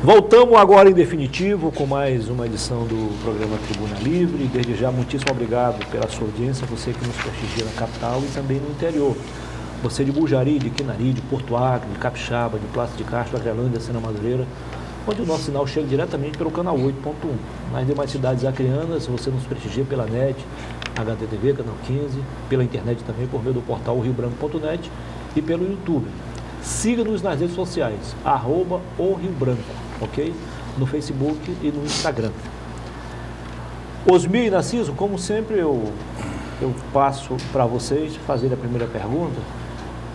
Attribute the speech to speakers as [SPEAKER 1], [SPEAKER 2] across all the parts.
[SPEAKER 1] Voltamos agora em definitivo com mais uma edição do programa Tribuna Livre. Desde já, muitíssimo obrigado pela sua audiência, você que nos prestigia na capital e também no interior. Você de Bujari, de Quinari, de Porto Alegre, de Capixaba, de Plácido de Castro, Agrelândia, Sena Madureira, onde o nosso sinal chega diretamente pelo canal 8.1. Nas demais cidades acreanas, você nos prestigia pela NET, HTTV, canal 15, pela internet também por meio do portal riobranco.net e pelo YouTube. Siga-nos nas redes sociais, @oRioBranco, ok? No Facebook e no Instagram. Osmir e Narciso, como sempre, eu passo para vocês fazer a primeira pergunta.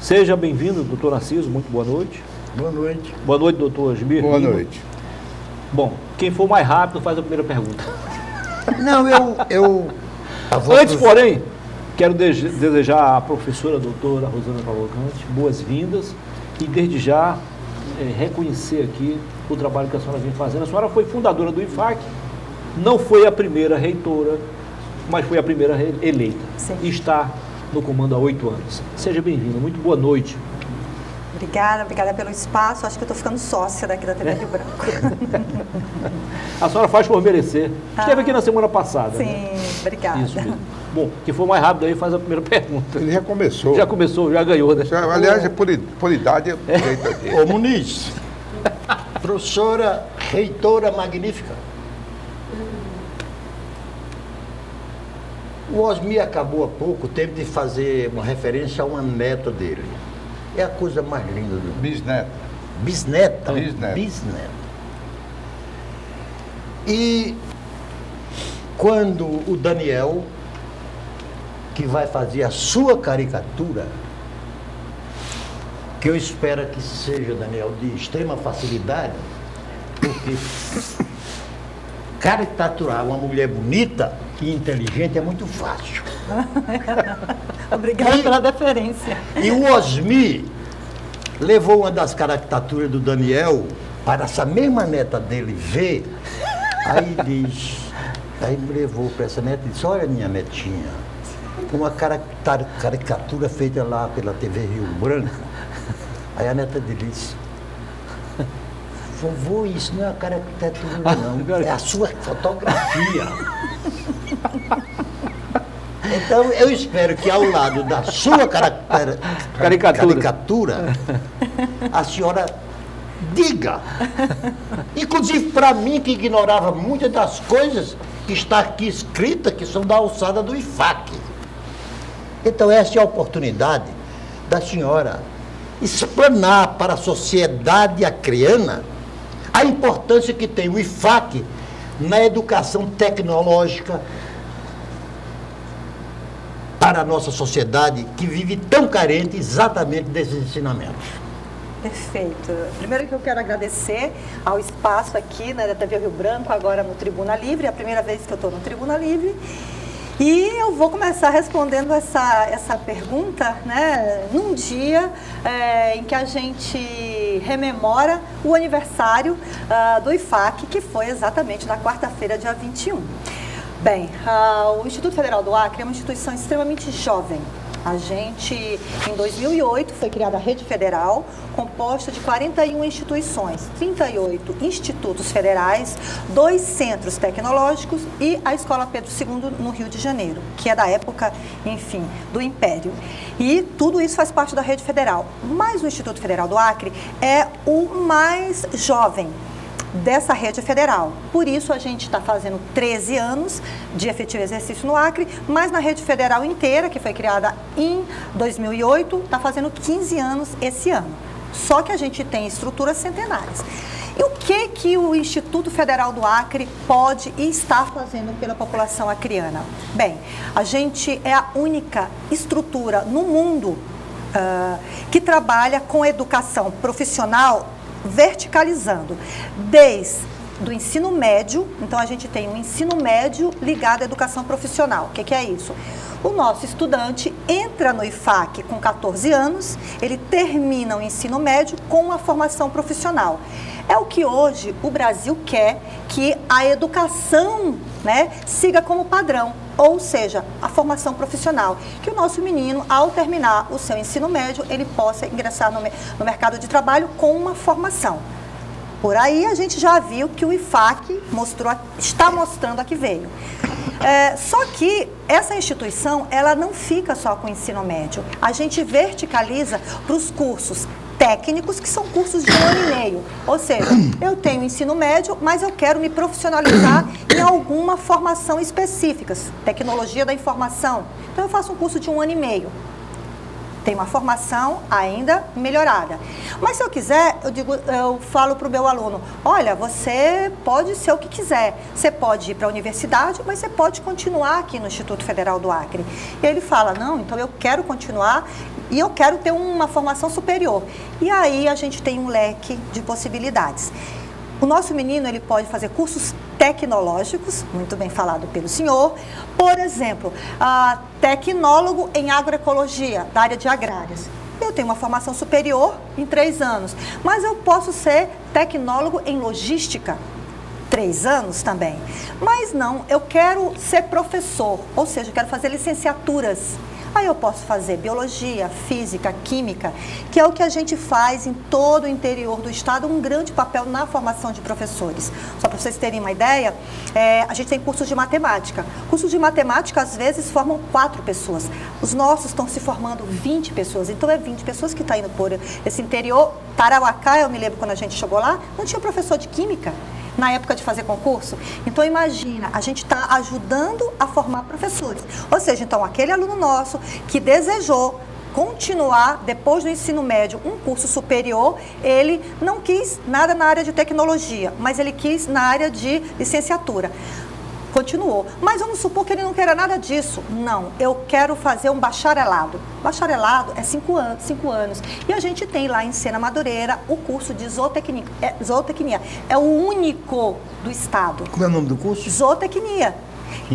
[SPEAKER 1] Seja bem-vindo, doutor Narciso, muito boa noite.
[SPEAKER 2] Boa noite.
[SPEAKER 1] Boa noite, doutor Osmir.
[SPEAKER 2] Boa noite.
[SPEAKER 1] Bom, quem for mais rápido faz a primeira pergunta.
[SPEAKER 2] Não,
[SPEAKER 1] Antes, porém, quero desejar à professora doutora Rosana Cavalcante boas-vindas e desde já reconhecer aqui o trabalho que a senhora vem fazendo. A senhora foi fundadora do IFAC, não foi a primeira reitora, mas foi a primeira eleita. Sim. E está no comando há 8 anos. Seja bem-vinda, muito boa noite.
[SPEAKER 3] Obrigada pelo espaço. Acho que eu estou ficando sócia daqui da TV Rio Branco.
[SPEAKER 1] A senhora faz por merecer. Esteve aqui na semana passada.
[SPEAKER 3] Sim,
[SPEAKER 1] né?
[SPEAKER 3] Obrigada.
[SPEAKER 1] Isso mesmo. Bom, quem for mais rápido aí faz a primeira pergunta.
[SPEAKER 2] Ele já começou.
[SPEAKER 1] Já começou, já ganhou, né?
[SPEAKER 2] Aliás, por idade,
[SPEAKER 4] Ô Muniz, professora, reitora magnífica. O Osmir acabou há pouco tempo de fazer uma referência a uma neta dele. É a coisa mais linda do mundo.
[SPEAKER 2] Bisneto.
[SPEAKER 4] Bisneta?
[SPEAKER 2] Bisneto.
[SPEAKER 4] Bisneta. E quando o Daniel, que vai fazer a sua caricatura, que eu espero que seja, Daniel, de extrema facilidade, porque caricaturar uma mulher bonita e inteligente é muito fácil.
[SPEAKER 3] Obrigada pela deferência.
[SPEAKER 4] E o Osmir levou uma das caricaturas do Daniel para essa mesma neta dele ver, aí me levou para essa neta e disse, olha minha netinha, uma caricatura feita lá pela TV Rio Branco. Aí a neta dele disse, vovô, isso não é a caricatura não, é a sua fotografia. Então eu espero que ao lado da sua caricatura, a senhora diga, inclusive para mim que ignorava muitas das coisas que está aqui escrita, que são da alçada do IFAC. Então essa é a oportunidade da senhora explanar para a sociedade acreana a importância que tem o IFAC na educação tecnológica para a nossa sociedade que vive tão carente exatamente desses ensinamentos.
[SPEAKER 3] Perfeito. Primeiro que eu quero agradecer ao espaço aqui, né, da TV Rio Branco, agora no Tribuna Livre, é a primeira vez que eu estou no Tribuna Livre. E eu vou começar respondendo essa pergunta, né, num dia em que a gente rememora o aniversário do IFAC, que foi exatamente na quarta-feira, dia 21. Bem, o Instituto Federal do Acre é uma instituição extremamente jovem. A gente, em 2008, foi criada a Rede Federal, composta de 41 instituições, 38 institutos federais, 2 centros tecnológicos e a Escola Pedro II no Rio de Janeiro, que é da época, enfim, do Império. E tudo isso faz parte da Rede Federal. Mas o Instituto Federal do Acre é o mais jovem dessa rede federal. Por isso a gente está fazendo 13 anos de efetivo exercício no Acre, mas na rede federal inteira, que foi criada em 2008, está fazendo 15 anos esse ano. Só que a gente tem estruturas centenárias. E o que o Instituto Federal do Acre pode e está fazendo pela população acreana? Bem, a gente é a única estrutura no mundo que trabalha com educação profissional verticalizando, desde do ensino médio. Então a gente tem um ensino médio ligado à educação profissional. O que é isso? O nosso estudante entra no IFAC com 14 anos, ele termina o ensino médio com uma formação profissional. É o que hoje o Brasil quer, que a educação, né, siga como padrão, ou seja, a formação profissional. Que o nosso menino, ao terminar o seu ensino médio, ele possa ingressar no mercado de trabalho com uma formação. Por aí a gente já viu que o IFAC está mostrando a que veio. Só que essa instituição, ela não fica só com o ensino médio. A gente verticaliza para os cursos técnicos, que são cursos de 1 ano e meio. Ou seja, eu tenho ensino médio, mas eu quero me profissionalizar em alguma formação específica. Tecnologia da informação. Então eu faço um curso de 1 ano e meio. Tem uma formação ainda melhorada. Mas se eu quiser, eu falo para o meu aluno, olha, você pode ser o que quiser. Você pode ir para a universidade, mas você pode continuar aqui no Instituto Federal do Acre. E ele fala, não, então eu quero continuar e eu quero ter uma formação superior. E aí a gente tem um leque de possibilidades. O nosso menino, ele pode fazer cursos tecnológicos, muito bem falado pelo senhor. Por exemplo, tecnólogo em agroecologia, da área de agrárias. Eu tenho uma formação superior em 3 anos, mas eu posso ser tecnólogo em logística, 3 anos também. Mas não, eu quero ser professor, ou seja, eu quero fazer licenciaturas. Aí eu posso fazer biologia, física, química, que é o que a gente faz em todo o interior do estado, um grande papel na formação de professores. Só para vocês terem uma ideia, a gente tem cursos de matemática. Cursos de matemática, às vezes, formam 4 pessoas. Os nossos estão se formando 20 pessoas. Então, é 20 pessoas que estão indo por esse interior. Tarauacá, eu me lembro quando a gente chegou lá, não tinha professor de química na época de fazer concurso. Então, imagina, a gente está ajudando a formar professores. Ou seja, então, aquele aluno nosso que desejou continuar, depois do ensino médio, um curso superior, ele não quis nada na área de tecnologia, mas ele quis na área de licenciatura. Continuou. Mas vamos supor que ele não queira nada disso. Não, eu quero fazer um bacharelado. Bacharelado é 5 anos. E a gente tem lá em Sena Madureira o curso de zootecnia. É o único do estado.
[SPEAKER 2] Como é o nome do curso?
[SPEAKER 3] Zootecnia.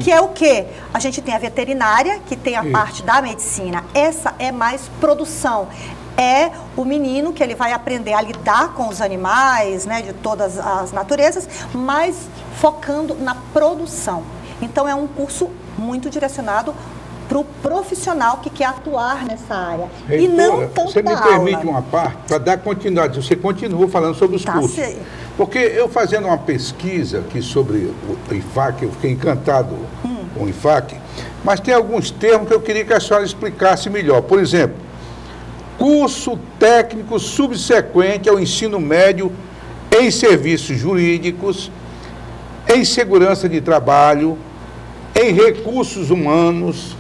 [SPEAKER 3] Que é o quê? A gente tem a veterinária, que tem a parte da medicina. Essa é mais produção. É o menino que ele vai aprender a lidar com os animais, né, de todas as naturezas, mas focando na produção. Então, é um curso muito direcionado para o profissional que quer atuar nessa área.
[SPEAKER 2] Reitora,
[SPEAKER 3] e não tanto
[SPEAKER 2] você me permite uma parte para dar continuidade. Você continua falando sobre os cursos.
[SPEAKER 3] Sei.
[SPEAKER 2] Porque eu fazendo uma pesquisa aqui sobre o IFAC, eu fiquei encantado com o IFAC, mas tem alguns termos que eu queria que a senhora explicasse melhor. Por exemplo, curso técnico subsequente ao ensino médio em serviços jurídicos, em segurança de trabalho, em recursos humanos,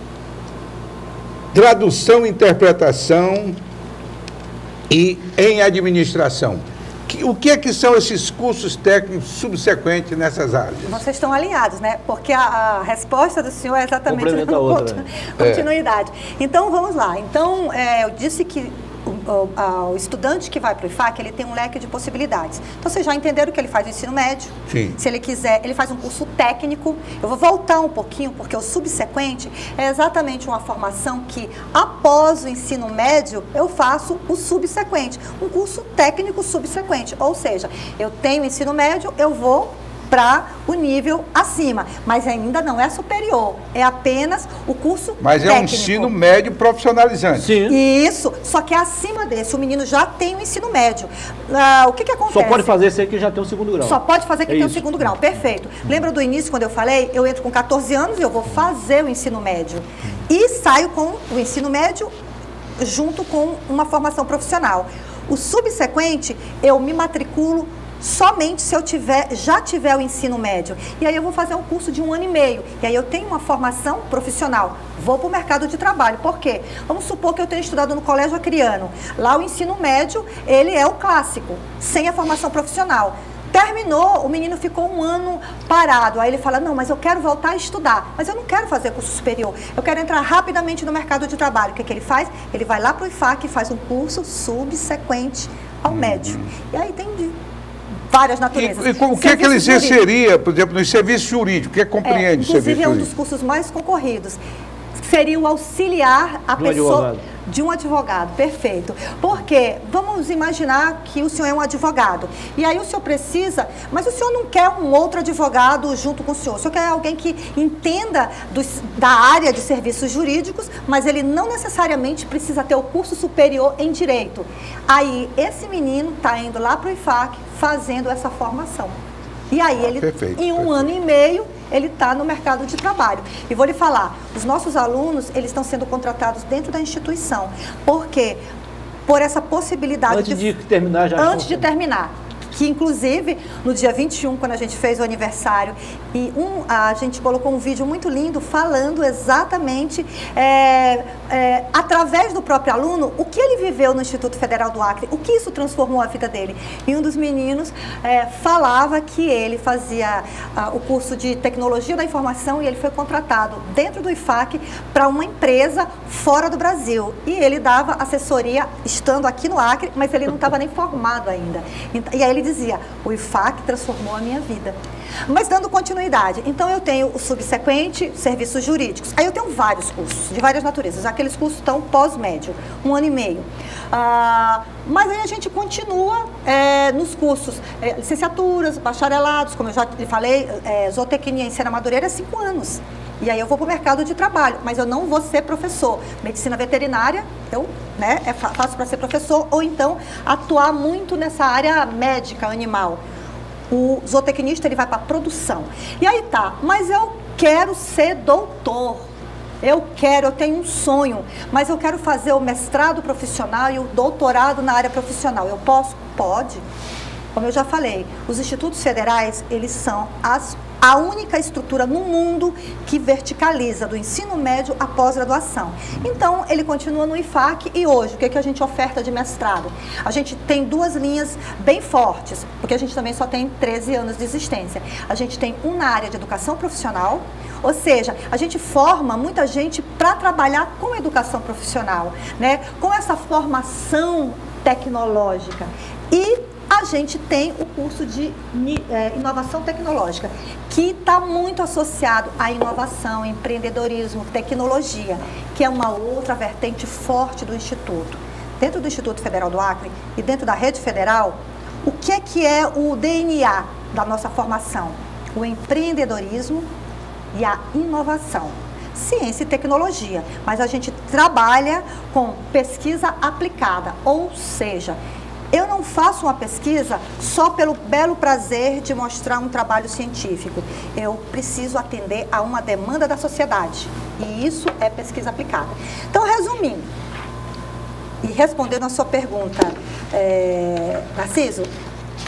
[SPEAKER 2] tradução e interpretação e em administração. O que é que são esses cursos técnicos subsequentes nessas áreas?
[SPEAKER 3] Vocês estão alinhados, né? Porque a resposta do senhor é exatamente
[SPEAKER 1] a outra, né?
[SPEAKER 3] Continuidade. Então, vamos lá. Então, eu disse que o estudante que vai para o IFAC, ele tem um leque de possibilidades. Então, vocês já entenderam que ele faz o ensino médio.
[SPEAKER 2] Sim.
[SPEAKER 3] Se ele quiser, ele faz um curso técnico. Eu vou voltar um pouquinho, porque o subsequente é exatamente uma formação que, após o ensino médio, eu faço o subsequente. Um curso técnico subsequente. Ou seja, eu tenho ensino médio, eu vou para o nível acima, mas ainda não é superior, é apenas o curso
[SPEAKER 2] Mas
[SPEAKER 3] técnico.
[SPEAKER 2] É um ensino médio profissionalizante.
[SPEAKER 1] Sim.
[SPEAKER 3] Isso, só que acima desse, o menino já tem o ensino médio. O que acontece?
[SPEAKER 1] Só pode fazer esse aí que já tem o 2º grau.
[SPEAKER 3] Só pode fazer quem tem o
[SPEAKER 1] isso.
[SPEAKER 3] 2º grau, perfeito. Lembra do início, quando eu falei? Eu entro com 14 anos e eu vou fazer o ensino médio. E saio com o ensino médio junto com uma formação profissional. O subsequente, eu me matriculo somente se eu já tiver o ensino médio. E aí eu vou fazer um curso de 1 ano e meio. E aí eu tenho uma formação profissional. Vou para o mercado de trabalho. Por quê? Vamos supor que eu tenha estudado no colégio acriano. Lá o ensino médio, ele é o clássico, sem a formação profissional. Terminou, o menino ficou 1 ano parado. Aí ele fala, não, mas eu quero voltar a estudar. Mas eu não quero fazer curso superior. Eu quero entrar rapidamente no mercado de trabalho. O que ele faz? Ele vai lá para o IFAC e faz um curso subsequente ao médio. E aí tem várias naturezas.
[SPEAKER 2] E o que é que ele exerceria, por exemplo, no serviço jurídico? O que compreende o serviço jurídico?
[SPEAKER 3] Inclusive, é um dos cursos mais concorridos. Seria o auxiliar a pessoa de um advogado, perfeito. Porque vamos imaginar que o senhor é um advogado. E aí o senhor precisa, mas o senhor não quer um outro advogado junto com o senhor. O senhor quer alguém que entenda da área de serviços jurídicos, mas ele não necessariamente precisa ter o curso superior em direito. Aí esse menino está indo lá para o IFAC, fazendo essa formação. E aí ele,
[SPEAKER 2] Perfeito,
[SPEAKER 3] em um
[SPEAKER 2] perfeito.
[SPEAKER 3] ano e meio, ele está no mercado de trabalho. E vou lhe falar, os nossos alunos, eles estão sendo contratados dentro da instituição. Por quê? Por essa possibilidade
[SPEAKER 1] Antes de terminar já.
[SPEAKER 3] Antes de terminar. Que, inclusive, no dia 21, quando a gente fez o aniversário, a gente colocou um vídeo muito lindo falando exatamente, através do próprio aluno, o que ele viveu no Instituto Federal do Acre, o que isso transformou a vida dele. E um dos meninos falava que ele fazia o curso de Tecnologia da Informação e ele foi contratado dentro do IFAC para uma empresa fora do Brasil. E ele dava assessoria estando aqui no Acre, mas ele não estava nem formado ainda. E aí ele dizia, o IFAC transformou a minha vida. Mas dando continuidade, então eu tenho o subsequente, serviços jurídicos. Aí eu tenho vários cursos, de várias naturezas. Aqueles cursos estão pós-médio, 1 ano e meio. Mas aí a gente continua nos cursos, licenciaturas, bacharelados, como eu já lhe falei, zootecnia em Sena Madureira, 5 anos. E aí eu vou para o mercado de trabalho, mas eu não vou ser professor. Medicina veterinária, eu faço para ser professor, ou então atuar muito nessa área médica, animal. O zootecnista, ele vai para a produção. E aí tá, mas eu quero ser doutor. Eu tenho um sonho, mas eu quero fazer o mestrado profissional e o doutorado na área profissional. Eu posso? Pode. Como eu já falei, os institutos federais, eles são a única estrutura no mundo que verticaliza do ensino médio à pós-graduação. Então, ele continua no IFAC e hoje, o que a gente oferta de mestrado? A gente tem 2 linhas bem fortes, porque a gente também só tem 13 anos de existência. A gente tem um na área de educação profissional, ou seja, a gente forma muita gente para trabalhar com educação profissional, né? Com essa formação tecnológica. E a gente tem o curso de inovação tecnológica, que está muito associado à inovação, empreendedorismo, tecnologia, que é uma outra vertente forte do Instituto. Dentro do Instituto Federal do Acre e dentro da rede federal, o que é o DNA da nossa formação? O empreendedorismo e a inovação. Ciência e tecnologia, mas a gente trabalha com pesquisa aplicada, ou seja, eu não faço uma pesquisa só pelo belo prazer de mostrar um trabalho científico. Eu preciso atender a uma demanda da sociedade. E isso é pesquisa aplicada. Então, resumindo, e respondendo a sua pergunta, Narciso,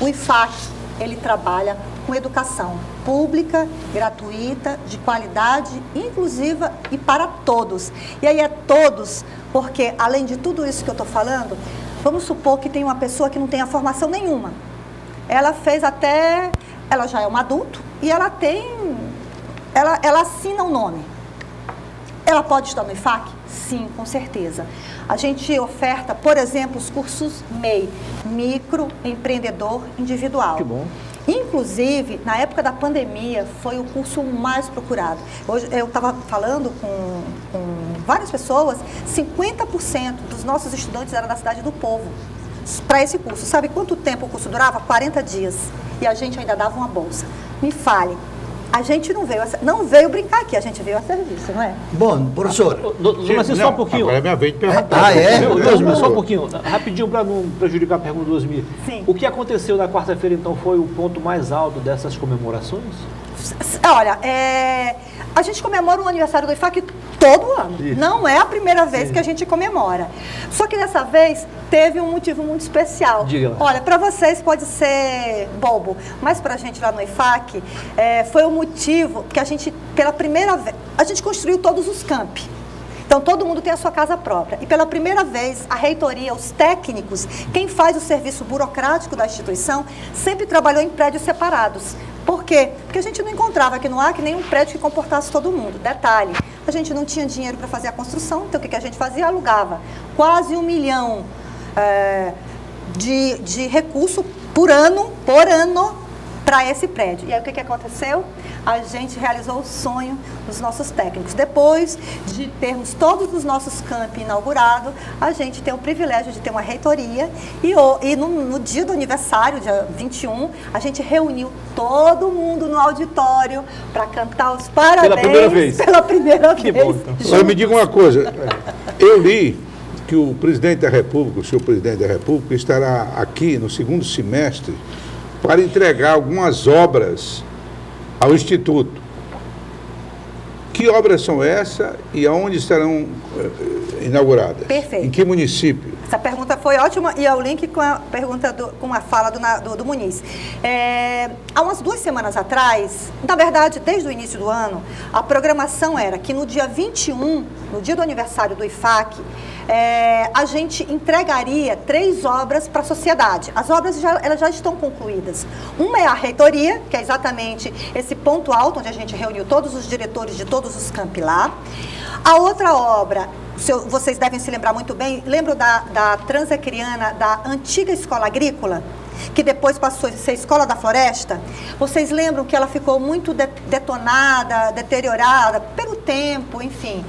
[SPEAKER 3] o IFAC, ele trabalha com educação pública, gratuita, de qualidade, inclusiva e para todos. E aí é todos, porque além de tudo isso que eu estou falando, vamos supor que tem uma pessoa que não tem a formação nenhuma. Ela já é um adulto e ela assina o nome. Ela pode estudar no IFAC? Sim, com certeza. A gente oferta, por exemplo, os cursos MEI, Microempreendedor Individual.
[SPEAKER 1] Que bom.
[SPEAKER 3] Inclusive, na época da pandemia, foi o curso mais procurado. Hoje, eu estava falando com várias pessoas, 50% dos nossos estudantes eram da Cidade do Povo, para esse curso. Sabe quanto tempo o curso durava? 40 dias. E a gente ainda dava uma bolsa. Me fale, a gente não veio brincar aqui, a gente veio a serviço, não é?
[SPEAKER 4] Bom, professor.
[SPEAKER 1] Mas só um pouquinho.
[SPEAKER 2] Agora é minha vez de perguntar.
[SPEAKER 1] Só um pouquinho, rapidinho, para não prejudicar a pergunta do Osmir.
[SPEAKER 3] Sim.
[SPEAKER 1] O que aconteceu na quarta-feira, então, foi o ponto mais alto dessas comemorações?
[SPEAKER 3] Olha, a gente comemora o aniversário do IFAC todo ano.
[SPEAKER 1] Isso.
[SPEAKER 3] Não é a primeira vez que a gente comemora. Só que dessa vez teve um motivo muito especial.
[SPEAKER 1] Diga lá.
[SPEAKER 3] Olha, para vocês pode ser bobo, mas para a gente lá no IFAC foi o motivo que a gente, pela primeira vez, a gente construiu todos os campi. Então, todo mundo tem a sua casa própria. E pela primeira vez, a reitoria, os técnicos, quem faz o serviço burocrático da instituição, sempre trabalhou em prédios separados. Por quê? Porque a gente não encontrava aqui no Acre nenhum prédio que comportasse todo mundo. Detalhe, a gente não tinha dinheiro para fazer a construção, então o que a gente fazia? Alugava quase 1 milhão de recurso por ano, para esse prédio. E aí o que aconteceu? A gente realizou o sonho dos nossos técnicos. Depois de termos todos os nossos campi inaugurados, a gente tem o privilégio de ter uma reitoria e no dia do aniversário, dia 21, a gente reuniu todo mundo no auditório para cantar os parabéns.
[SPEAKER 1] Pela primeira vez.
[SPEAKER 3] Pela primeira vez.
[SPEAKER 1] Bom, então.
[SPEAKER 2] Agora me diga uma coisa, eu li que o presidente da República, o senhor presidente da República, estará aqui no segundo semestre para entregar algumas obras ao Instituto. Que obras são essas e aonde serão inauguradas?
[SPEAKER 3] Perfeito.
[SPEAKER 2] Em que município?
[SPEAKER 3] Essa pergunta foi ótima e é o link com a pergunta com a fala do Muniz. Há umas 2 semanas atrás, na verdade, desde o início do ano, a programação era que no dia 21, no dia do aniversário do IFAC, a gente entregaria 3 obras para a sociedade. As obras elas já estão concluídas. Uma é a reitoria, que é exatamente esse ponto alto, onde a gente reuniu todos os diretores de todos os campi lá. A outra obra, vocês devem se lembrar muito bem, lembram da Transacriana, da antiga escola agrícola, que depois passou a ser Escola da Floresta? Vocês lembram que ela ficou muito detonada, deteriorada pelo tempo, enfim.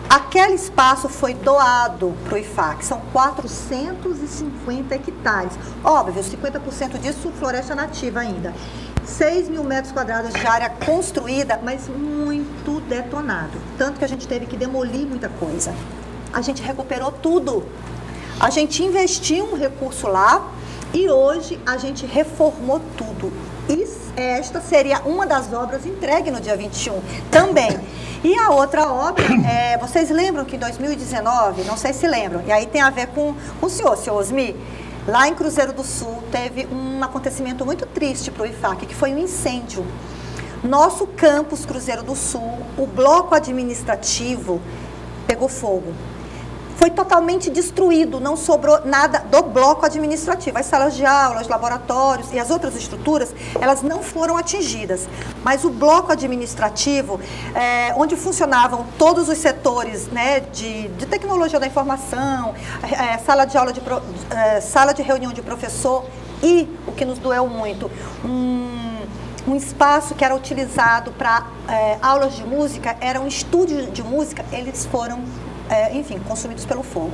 [SPEAKER 3] Aquele espaço foi doado para o IFAC, são 450 hectares. Óbvio, 50% disso floresta nativa ainda. 6 mil metros quadrados de área construída, mas muito detonado. Tanto que a gente teve que demolir muita coisa. A gente recuperou tudo. A gente investiu um recurso lá e hoje a gente reformou tudo. E esta seria uma das obras entregue no dia 21 também. E a outra obra, vocês lembram que em 2019, não sei se lembram, e aí tem a ver com o senhor Osmi, lá em Cruzeiro do Sul teve um acontecimento muito triste para o IFAC, que foi um incêndio. Nosso campus Cruzeiro do Sul, o bloco administrativo pegou fogo. Foi totalmente destruído, não sobrou nada do bloco administrativo. As salas de aula, os laboratórios e as outras estruturas, elas não foram atingidas. Mas o bloco administrativo, onde funcionavam todos os setores, né, de tecnologia da informação, sala de aula, sala de reunião de professor e, o que nos doeu muito, um espaço que era utilizado para aulas de música, era um estúdio de música, eles foram enfim, consumidos pelo fogo.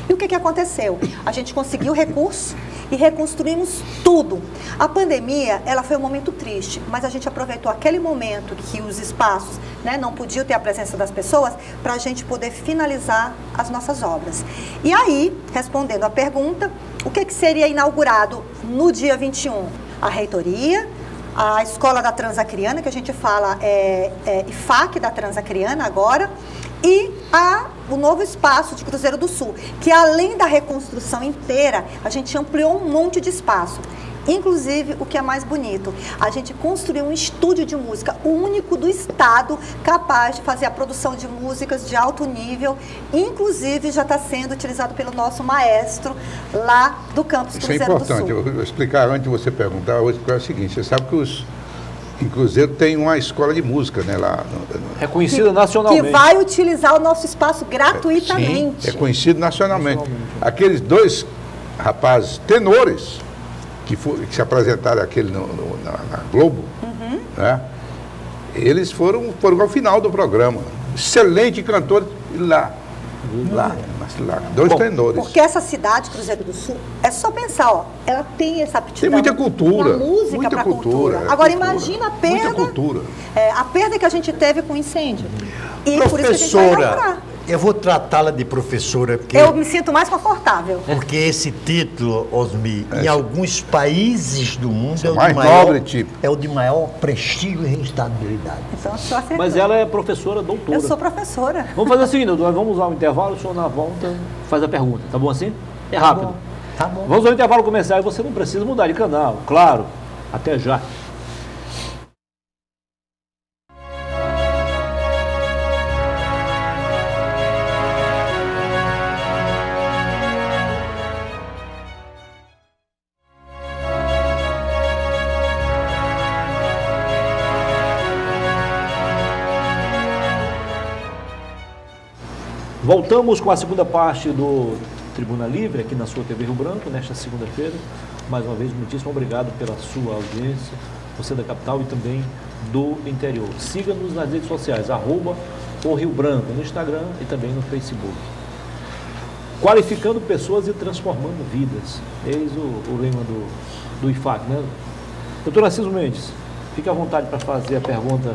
[SPEAKER 3] E o que aconteceu? A gente conseguiu recurso e reconstruímos tudo. A pandemia, ela foi um momento triste, mas a gente aproveitou aquele momento que os espaços, né, não podiam ter a presença das pessoas para a gente poder finalizar as nossas obras. E aí, respondendo à pergunta, o que seria inaugurado no dia 21? A reitoria, a Escola da Transacriana, que a gente fala IFAC da Transacriana agora, e o novo espaço de Cruzeiro do Sul, que além da reconstrução inteira, a gente ampliou um monte de espaço. Inclusive, o que é mais bonito, a gente construiu um estúdio de música, o único do estado capaz de fazer a produção de músicas de alto nível, inclusive já está sendo utilizado pelo nosso maestro lá do campus Cruzeiro do Sul. Isso é importante,
[SPEAKER 2] eu vou explicar antes de você perguntar, eu vou explicar o seguinte, você sabe que em Cruzeiro tem uma escola de música, né, lá.
[SPEAKER 1] Reconhecida nacionalmente.
[SPEAKER 3] Que vai utilizar o nosso espaço gratuitamente.
[SPEAKER 2] Sim, é conhecido nacionalmente. Aqueles 2 rapazes tenores que se apresentaram na Globo, né, eles foram ao final do programa. Excelente cantor lá. 2 tenores.
[SPEAKER 3] Porque essa cidade, Cruzeiro do Sul, é só pensar, ó, ela tem essa aptidão.
[SPEAKER 2] Tem muita cultura.
[SPEAKER 3] Música para cultura. Agora, imagina a perda.
[SPEAKER 2] Muita cultura.
[SPEAKER 3] A perda que a gente teve com o incêndio. E
[SPEAKER 4] professora,
[SPEAKER 3] por isso que a gente vai inaugurar.
[SPEAKER 4] Eu vou tratá-la de professora, porque
[SPEAKER 3] eu me sinto mais confortável.
[SPEAKER 4] Porque esse título, Osmi, em alguns países do mundo é o de maior prestígio e responsabilidade.
[SPEAKER 3] Então, só acertou.
[SPEAKER 1] Mas ela é professora doutora.
[SPEAKER 3] Eu sou professora.
[SPEAKER 1] Vamos fazer o seguinte, nós vamos usar um intervalo, o senhor na volta faz a pergunta, tá bom assim? É rápido.
[SPEAKER 3] Tá bom.
[SPEAKER 1] Vamos ao intervalo comercial e você não precisa mudar de canal, claro. Até já. Voltamos com a segunda parte do Tribuna Livre, aqui na sua TV Rio Branco, nesta segunda-feira. Mais uma vez, muitíssimo obrigado pela sua audiência, você da capital e também do interior. Siga-nos nas redes sociais, @o Rio Branco, no Instagram e também no Facebook. Qualificando pessoas e transformando vidas. Eis o lema do IFAC, né? Doutor Narciso Mendes, fique à vontade para fazer a pergunta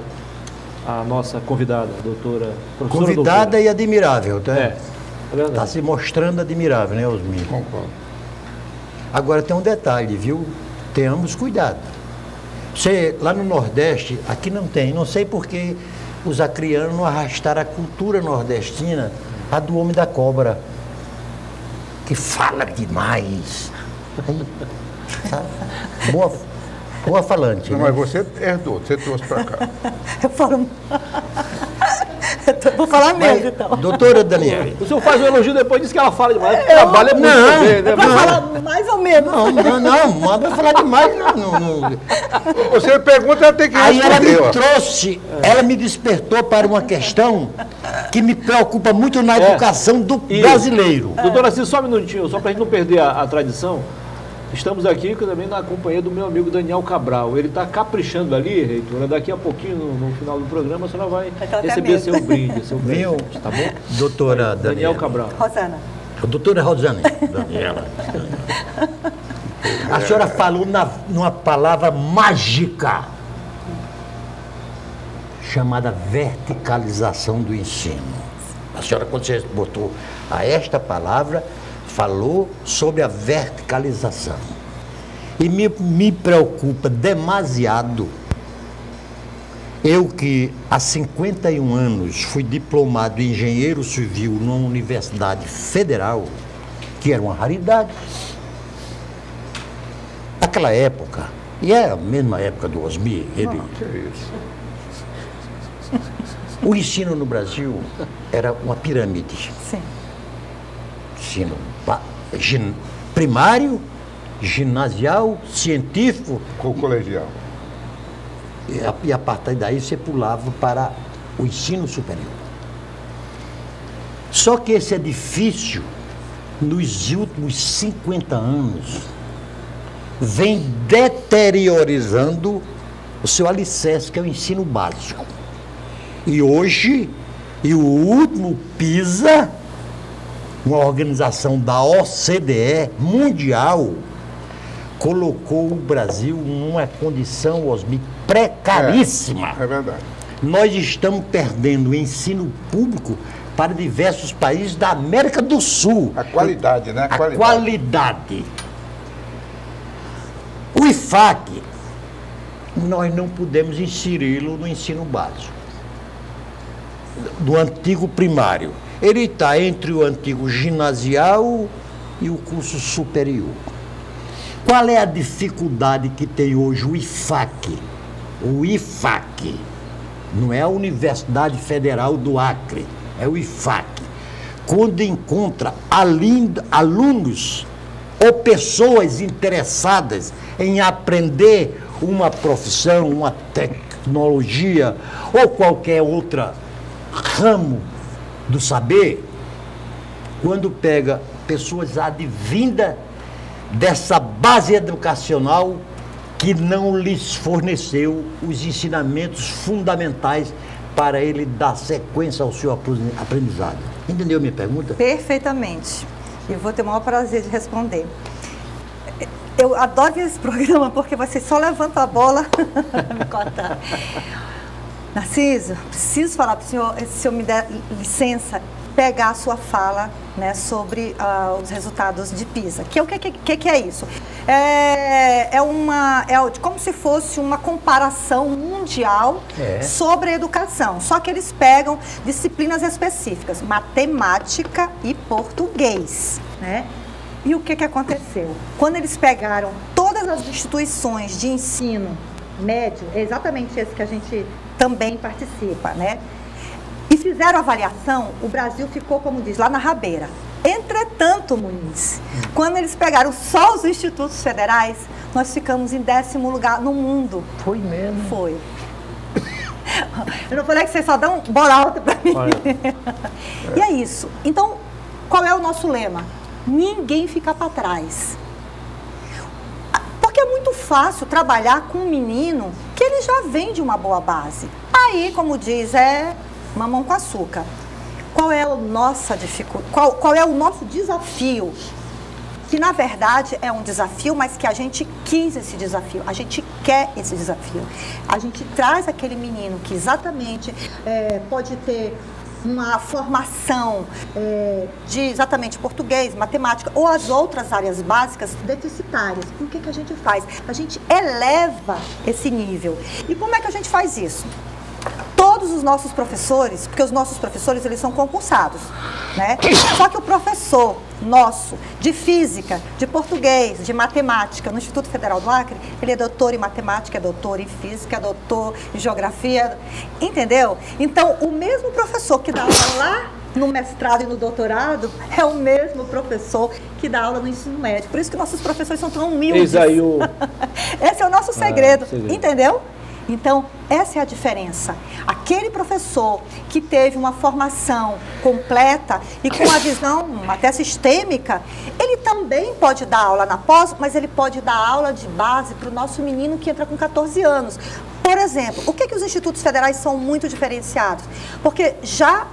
[SPEAKER 1] à nossa convidada, professora
[SPEAKER 4] convidada doutora. E admirável, tá?
[SPEAKER 1] É verdade.
[SPEAKER 4] Está se mostrando admirável, né, Osmi?
[SPEAKER 2] Concordo.
[SPEAKER 4] Agora tem um detalhe, viu? tenhamos cuidado. Você, lá no Nordeste, aqui não tem, não sei porque os acrianos não arrastaram a cultura nordestina, a do homem da cobra, que fala demais. Aí, sabe? Boa falante.
[SPEAKER 2] Não,
[SPEAKER 4] né?
[SPEAKER 2] mas você herdou, você trouxe para cá.
[SPEAKER 3] Eu falo... Vou falar mesmo, então.
[SPEAKER 4] Doutora Daniela.
[SPEAKER 1] O senhor faz um elogio depois diz que ela fala demais. Trabalha muito
[SPEAKER 4] não,
[SPEAKER 1] também, né?
[SPEAKER 3] Vai falar mais ou menos.
[SPEAKER 4] Não, manda falar demais. Não.
[SPEAKER 2] Você pergunta, ela tem que
[SPEAKER 4] Aí ela
[SPEAKER 2] responder.
[SPEAKER 4] me
[SPEAKER 2] ó.
[SPEAKER 4] trouxe, ela me despertou para uma questão que me preocupa muito na educação do brasileiro.
[SPEAKER 1] Doutora Assis, só um minutinho, só para a gente não perder a tradição. Estamos aqui também na companhia do meu amigo Daniel Cabral. Ele está caprichando ali, reitora. Daqui a pouquinho, no final do programa, a senhora vai receber seu brinde,
[SPEAKER 4] Viu?
[SPEAKER 1] tá bom?
[SPEAKER 4] Doutora
[SPEAKER 1] Daniel Cabral.
[SPEAKER 3] Rosana.
[SPEAKER 4] Doutora Rosane. Daniela. A senhora falou numa palavra mágica chamada verticalização do ensino. A senhora, quando você botou a esta palavra, falou sobre a verticalização. E me preocupa demasiado. Eu que há 51 anos fui diplomado em engenheiro civil numa universidade federal, que era uma raridade. Naquela época, e é a mesma época do Osmi, ele...
[SPEAKER 2] Que é isso?
[SPEAKER 4] O ensino no Brasil era uma pirâmide.
[SPEAKER 3] Sim.
[SPEAKER 4] Ensino primário, ginasial, científico.
[SPEAKER 2] Com o colegial.
[SPEAKER 4] E a partir daí você pulava para o ensino superior. Só que esse edifício, nos últimos 50 anos, vem deteriorizando o seu alicerce, que é o ensino básico. E hoje, o último PISA, uma organização da OCDE mundial, colocou o Brasil numa condição, Osmi, precaríssima.
[SPEAKER 2] É verdade.
[SPEAKER 4] Nós estamos perdendo o ensino público para diversos países da América do Sul.
[SPEAKER 2] A qualidade, né?
[SPEAKER 4] A qualidade. O IFAC, nós não podemos inseri-lo no ensino básico, do antigo primário. Ele está entre o antigo ginasial e o curso superior. Qual é a dificuldade que tem hoje o IFAC? O IFAC, não é a Universidade Federal do Acre, é o IFAC. Quando encontra alunos ou pessoas interessadas em aprender uma profissão, uma tecnologia ou qualquer outra ramo do saber, quando pega pessoas advindas dessa base educacional que não lhes forneceu os ensinamentos fundamentais para ele dar sequência ao seu aprendizado. Entendeu a minha pergunta?
[SPEAKER 3] Perfeitamente. E vou ter o maior prazer de responder. Eu adoro esse programa porque você só levanta a bola me cortar. Narciso, preciso falar para o senhor, se o senhor me der licença, pegar a sua fala, né, sobre os resultados de PISA. O que é isso? É como se fosse uma comparação mundial sobre a educação. Só que eles pegam disciplinas específicas, matemática e português, né? E o que aconteceu? Quando eles pegaram todas as instituições de ensino médio, é exatamente esse que a gente também participa, né? E fizeram a avaliação, o Brasil ficou, como diz, lá na rabeira. Entretanto, Muniz, quando eles pegaram só os institutos federais, nós ficamos em 10º lugar no mundo.
[SPEAKER 4] Foi mesmo?
[SPEAKER 3] Foi. Eu não falei que vocês só dão bola alta para mim. E é isso. Então, qual é o nosso lema? Ninguém fica para trás. Porque é muito fácil trabalhar com um menino que ele já vem de uma boa base. Aí, como diz, é mamão com açúcar. Qual é a nossa dificuldade? Qual é o nosso desafio? Que na verdade é um desafio, mas que a gente quis esse desafio, a gente quer esse desafio. A gente traz aquele menino que exatamente pode ter uma formação de exatamente português, matemática ou as outras áreas básicas deficitárias. O que a gente faz? A gente eleva esse nível. E como é que a gente faz isso? Todos os nossos professores, porque os nossos professores eles são concursados, né? Só que o professor nosso de física, de português, de matemática no Instituto Federal do Acre, ele é doutor em matemática, é doutor em física, é doutor em geografia, entendeu? Então, o mesmo professor que dá aula lá no mestrado e no doutorado é o mesmo professor que dá aula no ensino médio. Por isso que nossos professores são tão humildes. Esse é o nosso segredo, entendeu? Então, essa é a diferença. Aquele professor que teve uma formação completa e com uma visão até sistêmica, ele também pode dar aula na pós, mas ele pode dar aula de base para o nosso menino que entra com 14 anos. Por exemplo, o que os institutos federais são muito diferenciados? Porque já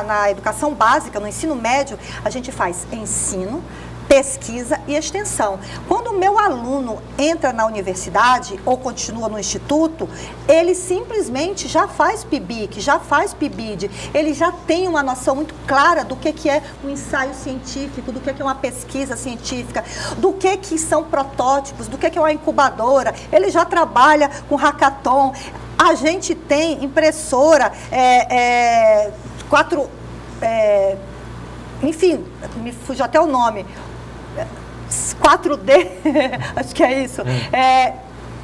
[SPEAKER 3] na educação básica, no ensino médio, a gente faz ensino, pesquisa e extensão. Quando o meu aluno entra na universidade ou continua no instituto, ele simplesmente já faz PIBIC, já faz PIBID, ele já tem uma noção muito clara do que é um ensaio científico, do que é uma pesquisa científica, do que são protótipos, do que é uma incubadora, ele já trabalha com hackathon. A gente tem impressora, enfim, me fugiu até o nome, 4D, acho que é isso,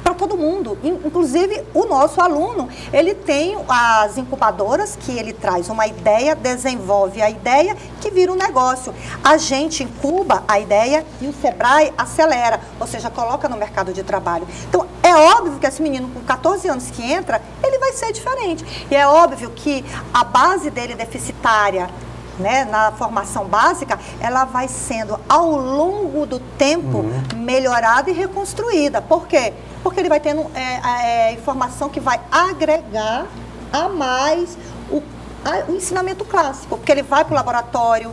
[SPEAKER 3] para todo mundo, inclusive o nosso aluno, ele tem as incubadoras que ele traz uma ideia, desenvolve a ideia que vira um negócio. A gente incuba a ideia e o Sebrae acelera, ou seja, coloca no mercado de trabalho. Então, é óbvio que esse menino com 14 anos que entra, ele vai ser diferente. E é óbvio que a base dele deficitária, né, na formação básica, ela vai sendo ao longo do tempo melhorada e reconstruída. Por quê? Porque ele vai tendo informação que vai agregar a mais o ensinamento clássico, porque ele vai para o laboratório,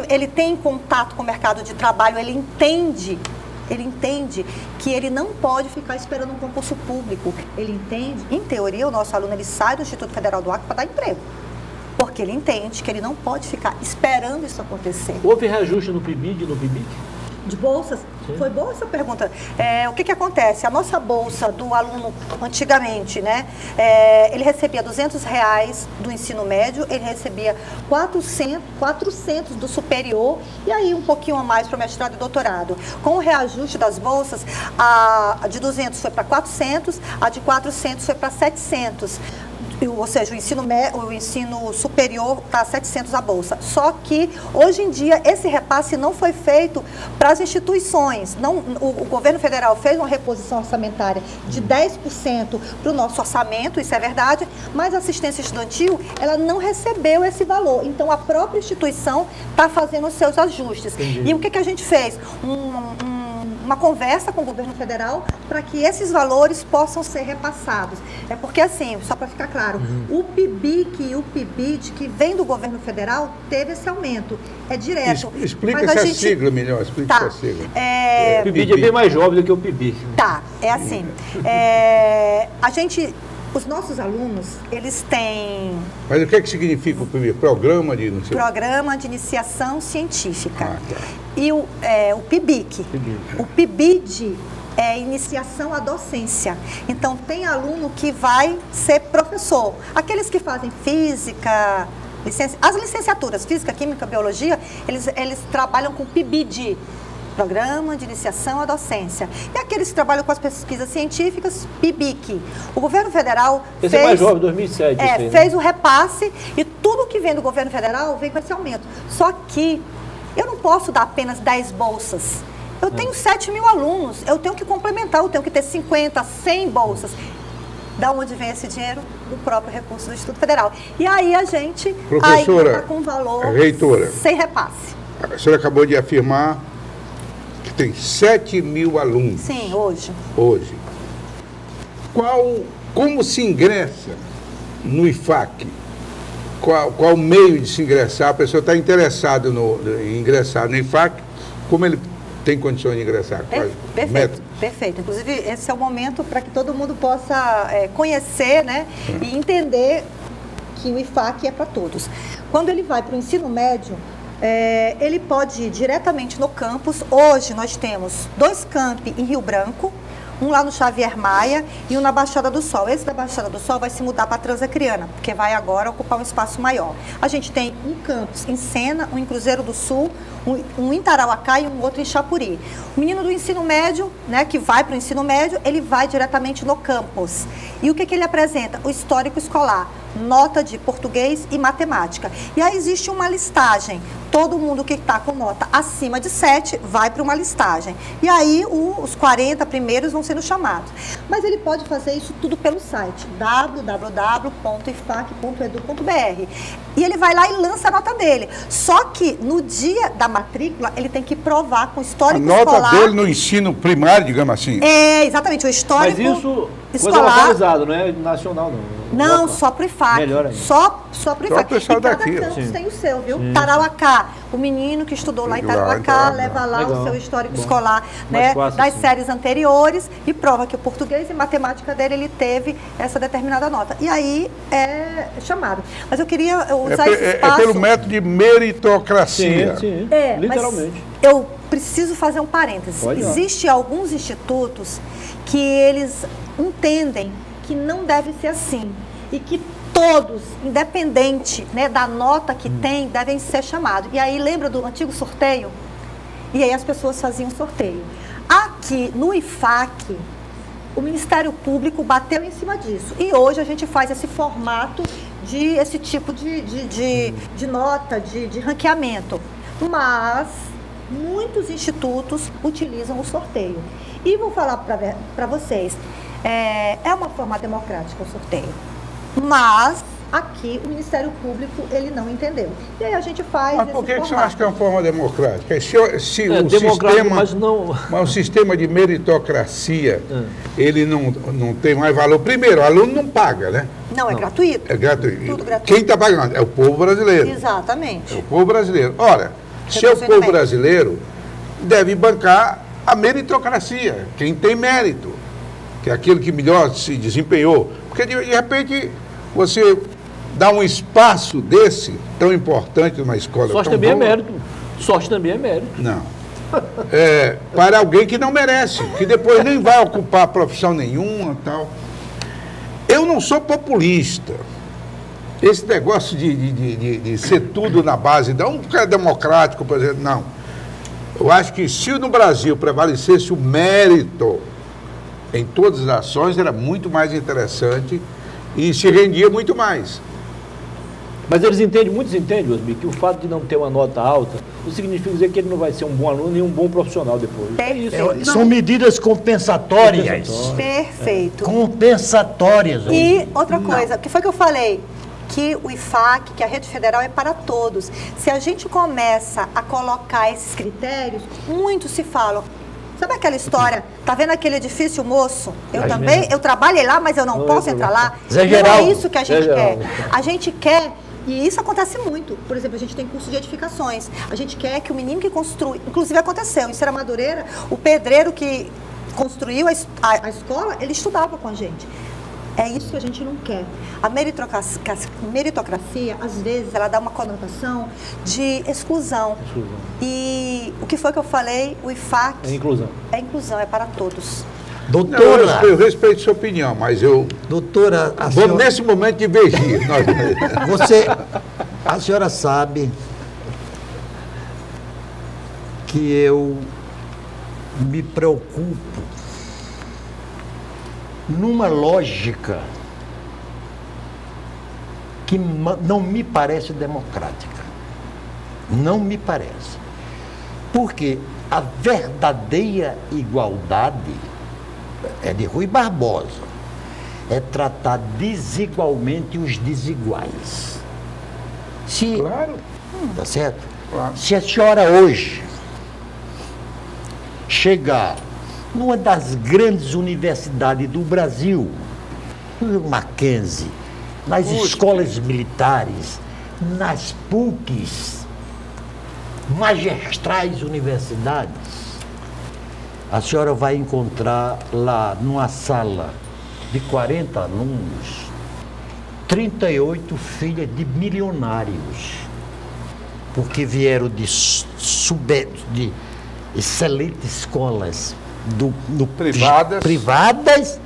[SPEAKER 3] ele tem contato com o mercado de trabalho, ele entende que ele não pode ficar esperando um concurso público. Ele entende, em teoria, o nosso aluno ele sai do Instituto Federal do Acre para dar emprego. Porque ele entende que ele não pode ficar esperando isso acontecer.
[SPEAKER 1] Houve reajuste no PIBID e no PIBIC?
[SPEAKER 3] De bolsas? Sim. Foi boa essa pergunta. O que acontece? A nossa bolsa do aluno, antigamente, né? Ele recebia R$200 do ensino médio, ele recebia 400 do superior e aí um pouquinho a mais para o mestrado e doutorado. Com o reajuste das bolsas, a de 200 foi para 400, a de 400 foi para 700. Ou seja, o ensino superior está a 700 a bolsa. Só que, hoje em dia, esse repasse não foi feito para as instituições. O governo federal fez uma reposição orçamentária de 10% para o nosso orçamento, isso é verdade, mas a assistência estudantil, ela não recebeu esse valor. Então, a própria instituição está fazendo os seus ajustes. Entendi. E o que a gente fez? Uma conversa com o governo federal para que esses valores possam ser repassados. É porque, assim, só para ficar claro, o PIBIC e o PIBID, que vem do governo federal, teve esse aumento. É direto.
[SPEAKER 2] Explica essa sigla melhor, explica essa sigla.
[SPEAKER 1] O PIBID é bem mais jovem do que o PIBIC.
[SPEAKER 3] Tá, é assim. Os nossos alunos, eles têm...
[SPEAKER 2] Mas o que significa o PIBIC? Programa de
[SPEAKER 3] Iniciação Científica.
[SPEAKER 2] Tá.
[SPEAKER 3] E o PIBIC. O PIBID é Iniciação à Docência. Então, tem aluno que vai ser professor. Aqueles que fazem física, as licenciaturas, física, química, biologia, eles trabalham com PIBID. Programa de Iniciação à Docência. E aqueles que trabalham com as pesquisas científicas, PIBIC. O governo federal
[SPEAKER 1] fez mais jovem, 2007.
[SPEAKER 3] Fez o repasse e tudo que vem do governo federal vem com esse aumento. Só que eu não posso dar apenas 10 bolsas. Eu tenho 7 mil alunos, eu tenho que complementar, eu tenho que ter 50, 100 bolsas. Da onde vem esse dinheiro? Do próprio recurso do Instituto Federal. E aí a gente
[SPEAKER 2] está
[SPEAKER 3] com valor
[SPEAKER 2] reitora,
[SPEAKER 3] sem repasse.
[SPEAKER 2] A senhora acabou de afirmar que tem 7 mil alunos.
[SPEAKER 3] Sim, hoje.
[SPEAKER 2] Como se ingressa no IFAC? Qual o meio de se ingressar? A pessoa está interessada em ingressar no IFAC, como ele tem condições de ingressar?
[SPEAKER 3] Perfeito. Inclusive, esse é o momento para que todo mundo possa conhecer, né, e entender que o IFAC é para todos. Quando ele vai para o ensino médio, ele pode ir diretamente no campus. Hoje nós temos 2 campi em Rio Branco, um lá no Xavier Maia e um na Baixada do Sol. Esse da Baixada do Sol vai se mudar para a Transacriana, porque vai agora ocupar um espaço maior. A gente tem um campus em Sena, um em Cruzeiro do Sul, um em Tarauacá e um outro em Chapuri. O menino do ensino médio, né, que vai para o ensino médio, ele vai diretamente no campus. E o que ele apresenta? O histórico escolar, nota de português e matemática. E aí existe uma listagem. Todo mundo que está com nota acima de 7 vai para uma listagem. E aí os 40 primeiros vão sendo chamados. Mas ele pode fazer isso tudo pelo site www.ifac.edu.br. E ele vai lá e lança a nota dele. Só que no dia da matrícula, ele tem que provar com o histórico escolar.
[SPEAKER 2] A nota dele no ensino primário, digamos assim.
[SPEAKER 3] Exatamente, o histórico
[SPEAKER 1] escolar. Mas isso, coisa
[SPEAKER 3] escolar.
[SPEAKER 1] localizada, não é nacional, não.
[SPEAKER 3] Não,
[SPEAKER 1] Local.
[SPEAKER 3] só para o IFAC.
[SPEAKER 1] Melhor ainda.
[SPEAKER 3] Só para o IFAC.
[SPEAKER 2] o pessoal
[SPEAKER 3] e cada
[SPEAKER 2] daqui.
[SPEAKER 3] campus tem o seu, viu? Tarauacá, o menino que estudou lá em Tarauacá, leva lá
[SPEAKER 1] Legal.
[SPEAKER 3] o seu histórico
[SPEAKER 1] Bom.
[SPEAKER 3] escolar,
[SPEAKER 1] Mais
[SPEAKER 3] né,
[SPEAKER 1] fácil,
[SPEAKER 3] das
[SPEAKER 1] sim.
[SPEAKER 3] séries anteriores e prova que o português e matemática dele, ele teve essa determinada nota. E aí é chamado. Mas eu queria usar esse espaço...
[SPEAKER 2] É pelo método de meritocracia.
[SPEAKER 1] Sim, literalmente.
[SPEAKER 3] Mas eu preciso fazer um parênteses.
[SPEAKER 1] Pode.
[SPEAKER 3] Existem alguns institutos que eles entendem que não deve ser assim e que todos, independente, né, da nota que tem, devem ser chamados. E aí lembra do antigo sorteio? E aí as pessoas faziam sorteio. Aqui no IFAC, o Ministério Público bateu em cima disso. E hoje a gente faz esse formato esse tipo de nota, de ranqueamento. Mas muitos institutos utilizam o sorteio. E vou falar para vocês, é uma forma democrática o sorteio. Mas aqui o Ministério Público ele não entendeu. E aí a gente faz.
[SPEAKER 2] Mas por que
[SPEAKER 3] esse
[SPEAKER 2] você acha que é uma forma democrática? Se o
[SPEAKER 1] democrático,
[SPEAKER 2] sistema,
[SPEAKER 1] mas não...
[SPEAKER 2] mas o sistema de meritocracia, ele não tem mais valor. Primeiro, o aluno não paga, né?
[SPEAKER 3] Não, é gratuito.
[SPEAKER 2] É gratuito.
[SPEAKER 3] Tudo gratuito.
[SPEAKER 2] Quem está pagando? É o povo brasileiro.
[SPEAKER 3] Exatamente.
[SPEAKER 2] É o povo brasileiro. Ora, se é o povo brasileiro, deve bancar a meritocracia, quem tem mérito, que é aquele que melhor se desempenhou. Porque de repente você dá um espaço desse tão importante numa escola.
[SPEAKER 1] Sorte
[SPEAKER 2] tão
[SPEAKER 1] também
[SPEAKER 2] boa.
[SPEAKER 1] é mérito. Sorte também é mérito.
[SPEAKER 2] Não. Para alguém que não merece, que depois nem vai ocupar profissão nenhuma tal. Eu não sou populista. Esse negócio de ser tudo na base, não é democrático, por exemplo, não. Eu acho que se no Brasil prevalecesse o mérito em todas as ações, era muito mais interessante e se rendia muito mais.
[SPEAKER 1] Mas muitos entendem, Osmi, que o fato de não ter uma nota alta não significa dizer que ele não vai ser um bom aluno nem um bom profissional depois.
[SPEAKER 3] É isso.
[SPEAKER 4] São medidas compensatórias.
[SPEAKER 3] Perfeito.
[SPEAKER 4] Compensatórias.
[SPEAKER 3] E outra coisa, que foi que eu falei? Que o IFAC, que a rede federal é para todos. Se a gente começa a colocar esses critérios, muitos se falam. Sabe aquela história? Tá vendo aquele edifício, moço? Eu também, eu trabalhei lá, mas eu não posso entrar lá.
[SPEAKER 4] Zé
[SPEAKER 3] Não
[SPEAKER 4] Geraldo.
[SPEAKER 3] é isso que a gente
[SPEAKER 1] Zé
[SPEAKER 3] quer.
[SPEAKER 1] Geraldo.
[SPEAKER 3] A gente quer, e isso acontece muito. Por exemplo, a gente tem curso de edificações. A gente quer que o menino que construi, inclusive aconteceu, em Serra Madureira, o pedreiro que construiu a escola, ele estudava com a gente. É isso que a gente não quer. A meritocracia, às vezes, ela dá uma conotação de exclusão. E o que foi que eu falei? O IFAC...
[SPEAKER 1] É inclusão.
[SPEAKER 3] É inclusão, é para todos.
[SPEAKER 4] Doutora,
[SPEAKER 2] Eu respeito sua opinião, mas eu
[SPEAKER 4] doutora,
[SPEAKER 2] vou nesse momento divergir.
[SPEAKER 4] a senhora sabe que eu me preocupo numa lógica que não me parece democrática. Não me parece. Porque a verdadeira igualdade é de Rui Barbosa. É tratar desigualmente os desiguais.
[SPEAKER 2] Claro.
[SPEAKER 4] Tá certo?
[SPEAKER 2] Claro.
[SPEAKER 4] Se a senhora hoje chegar numa das grandes universidades do Brasil, no Mackenzie, nas escolas militares, nas PUCs, magistrais universidades, a senhora vai encontrar lá numa sala de 40 alunos, 38 filhas de milionários, porque vieram de excelentes escolas privadas.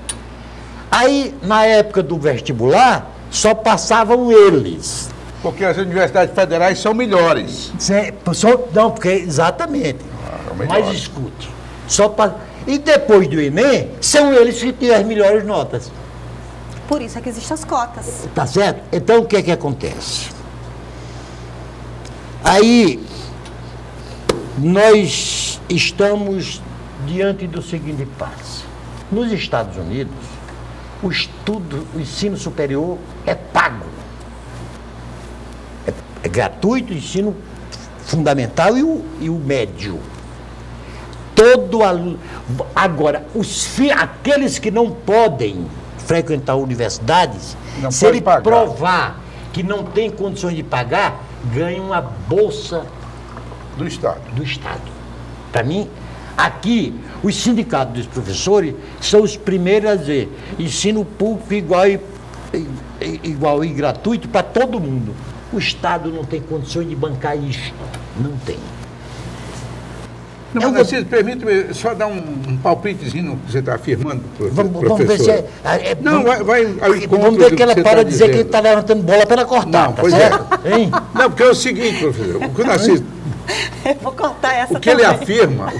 [SPEAKER 4] Aí, na época do vestibular, só passavam eles.
[SPEAKER 2] Porque as universidades federais são melhores.
[SPEAKER 4] Não, porque exatamente. Mas escute. E depois do Enem, são eles que têm as melhores notas.
[SPEAKER 3] Por isso é que existem as cotas.
[SPEAKER 4] Tá certo? Então, o que é que acontece? Aí, nós estamos diante do seguinte passo. Nos Estados Unidos, o ensino superior é pago. É gratuito o ensino fundamental e o médio. Todo aluno. Agora, aqueles que não podem frequentar universidades, se ele provar que não tem condições de pagar, ganha uma bolsa
[SPEAKER 2] do Estado.
[SPEAKER 4] Para mim, aqui, os sindicatos dos professores são os primeiros a dizer ensino público igual e gratuito para todo mundo. O Estado não tem condições de bancar isso. Não tem.
[SPEAKER 2] Não, mas permite-me só dar um palpitezinho no que você está afirmando, professor.
[SPEAKER 4] Vamos ver se
[SPEAKER 2] não, vai
[SPEAKER 4] vamos ver que ela para de dizer que ele está levantando bola para ela cortar.
[SPEAKER 2] Não, pois Hein? Não, porque é o seguinte, professor, o que o Narciso...
[SPEAKER 3] Vou cortar essa
[SPEAKER 2] o que ele afirma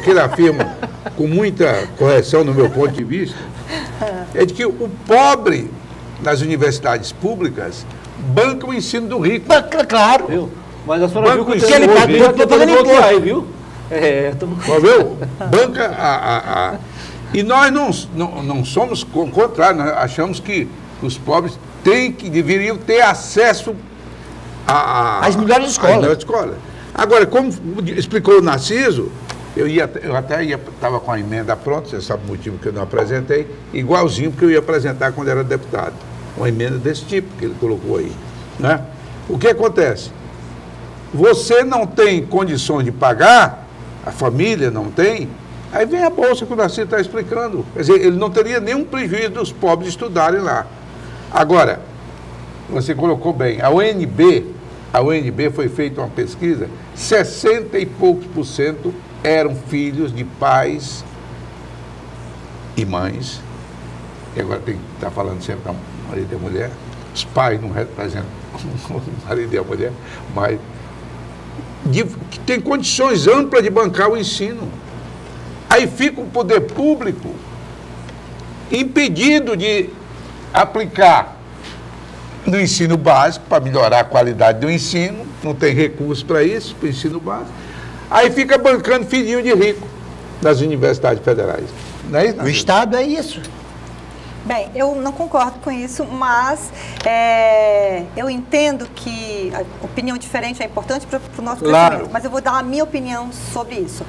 [SPEAKER 2] com muita correção no meu ponto de vista, é de que o pobre nas universidades públicas banca o ensino do rico.
[SPEAKER 4] Claro.
[SPEAKER 1] Viu? Mas a senhora viu que
[SPEAKER 4] ele paga pagando imposto
[SPEAKER 1] aí, viu?
[SPEAKER 2] Viu? Banca E nós não somos o contrário, nós achamos que os pobres deveriam ter acesso
[SPEAKER 4] às melhores
[SPEAKER 2] escolas. Agora, como explicou o Narciso, eu estava com a emenda pronta, você sabe o motivo que eu não apresentei, igualzinho que eu ia apresentar quando era deputado. Uma emenda desse tipo que ele colocou aí. Né? O que acontece? Você não tem condições de pagar, a família não tem, aí vem a bolsa que o Narciso está explicando. Quer dizer, ele não teria nenhum prejuízo dos pobres estudarem lá. Agora, você colocou bem, a UNB foi feita uma pesquisa, 60 e poucos % eram filhos de pais e mães, e agora tem que estar falando sempre da marido e a mulher, os pais não representam o marido e a mulher, mas que tem condições amplas de bancar o ensino. Aí fica o poder público impedido de aplicar no ensino básico, para melhorar a qualidade do ensino, não tem recurso para isso, para o ensino básico. Aí fica bancando filhinho de rico nas universidades federais. Não é isso?
[SPEAKER 4] O Estado é isso.
[SPEAKER 3] Bem, eu não concordo com isso, mas eu entendo que a opinião diferente é importante para o nosso crescimento, mas eu vou dar a minha opinião sobre isso.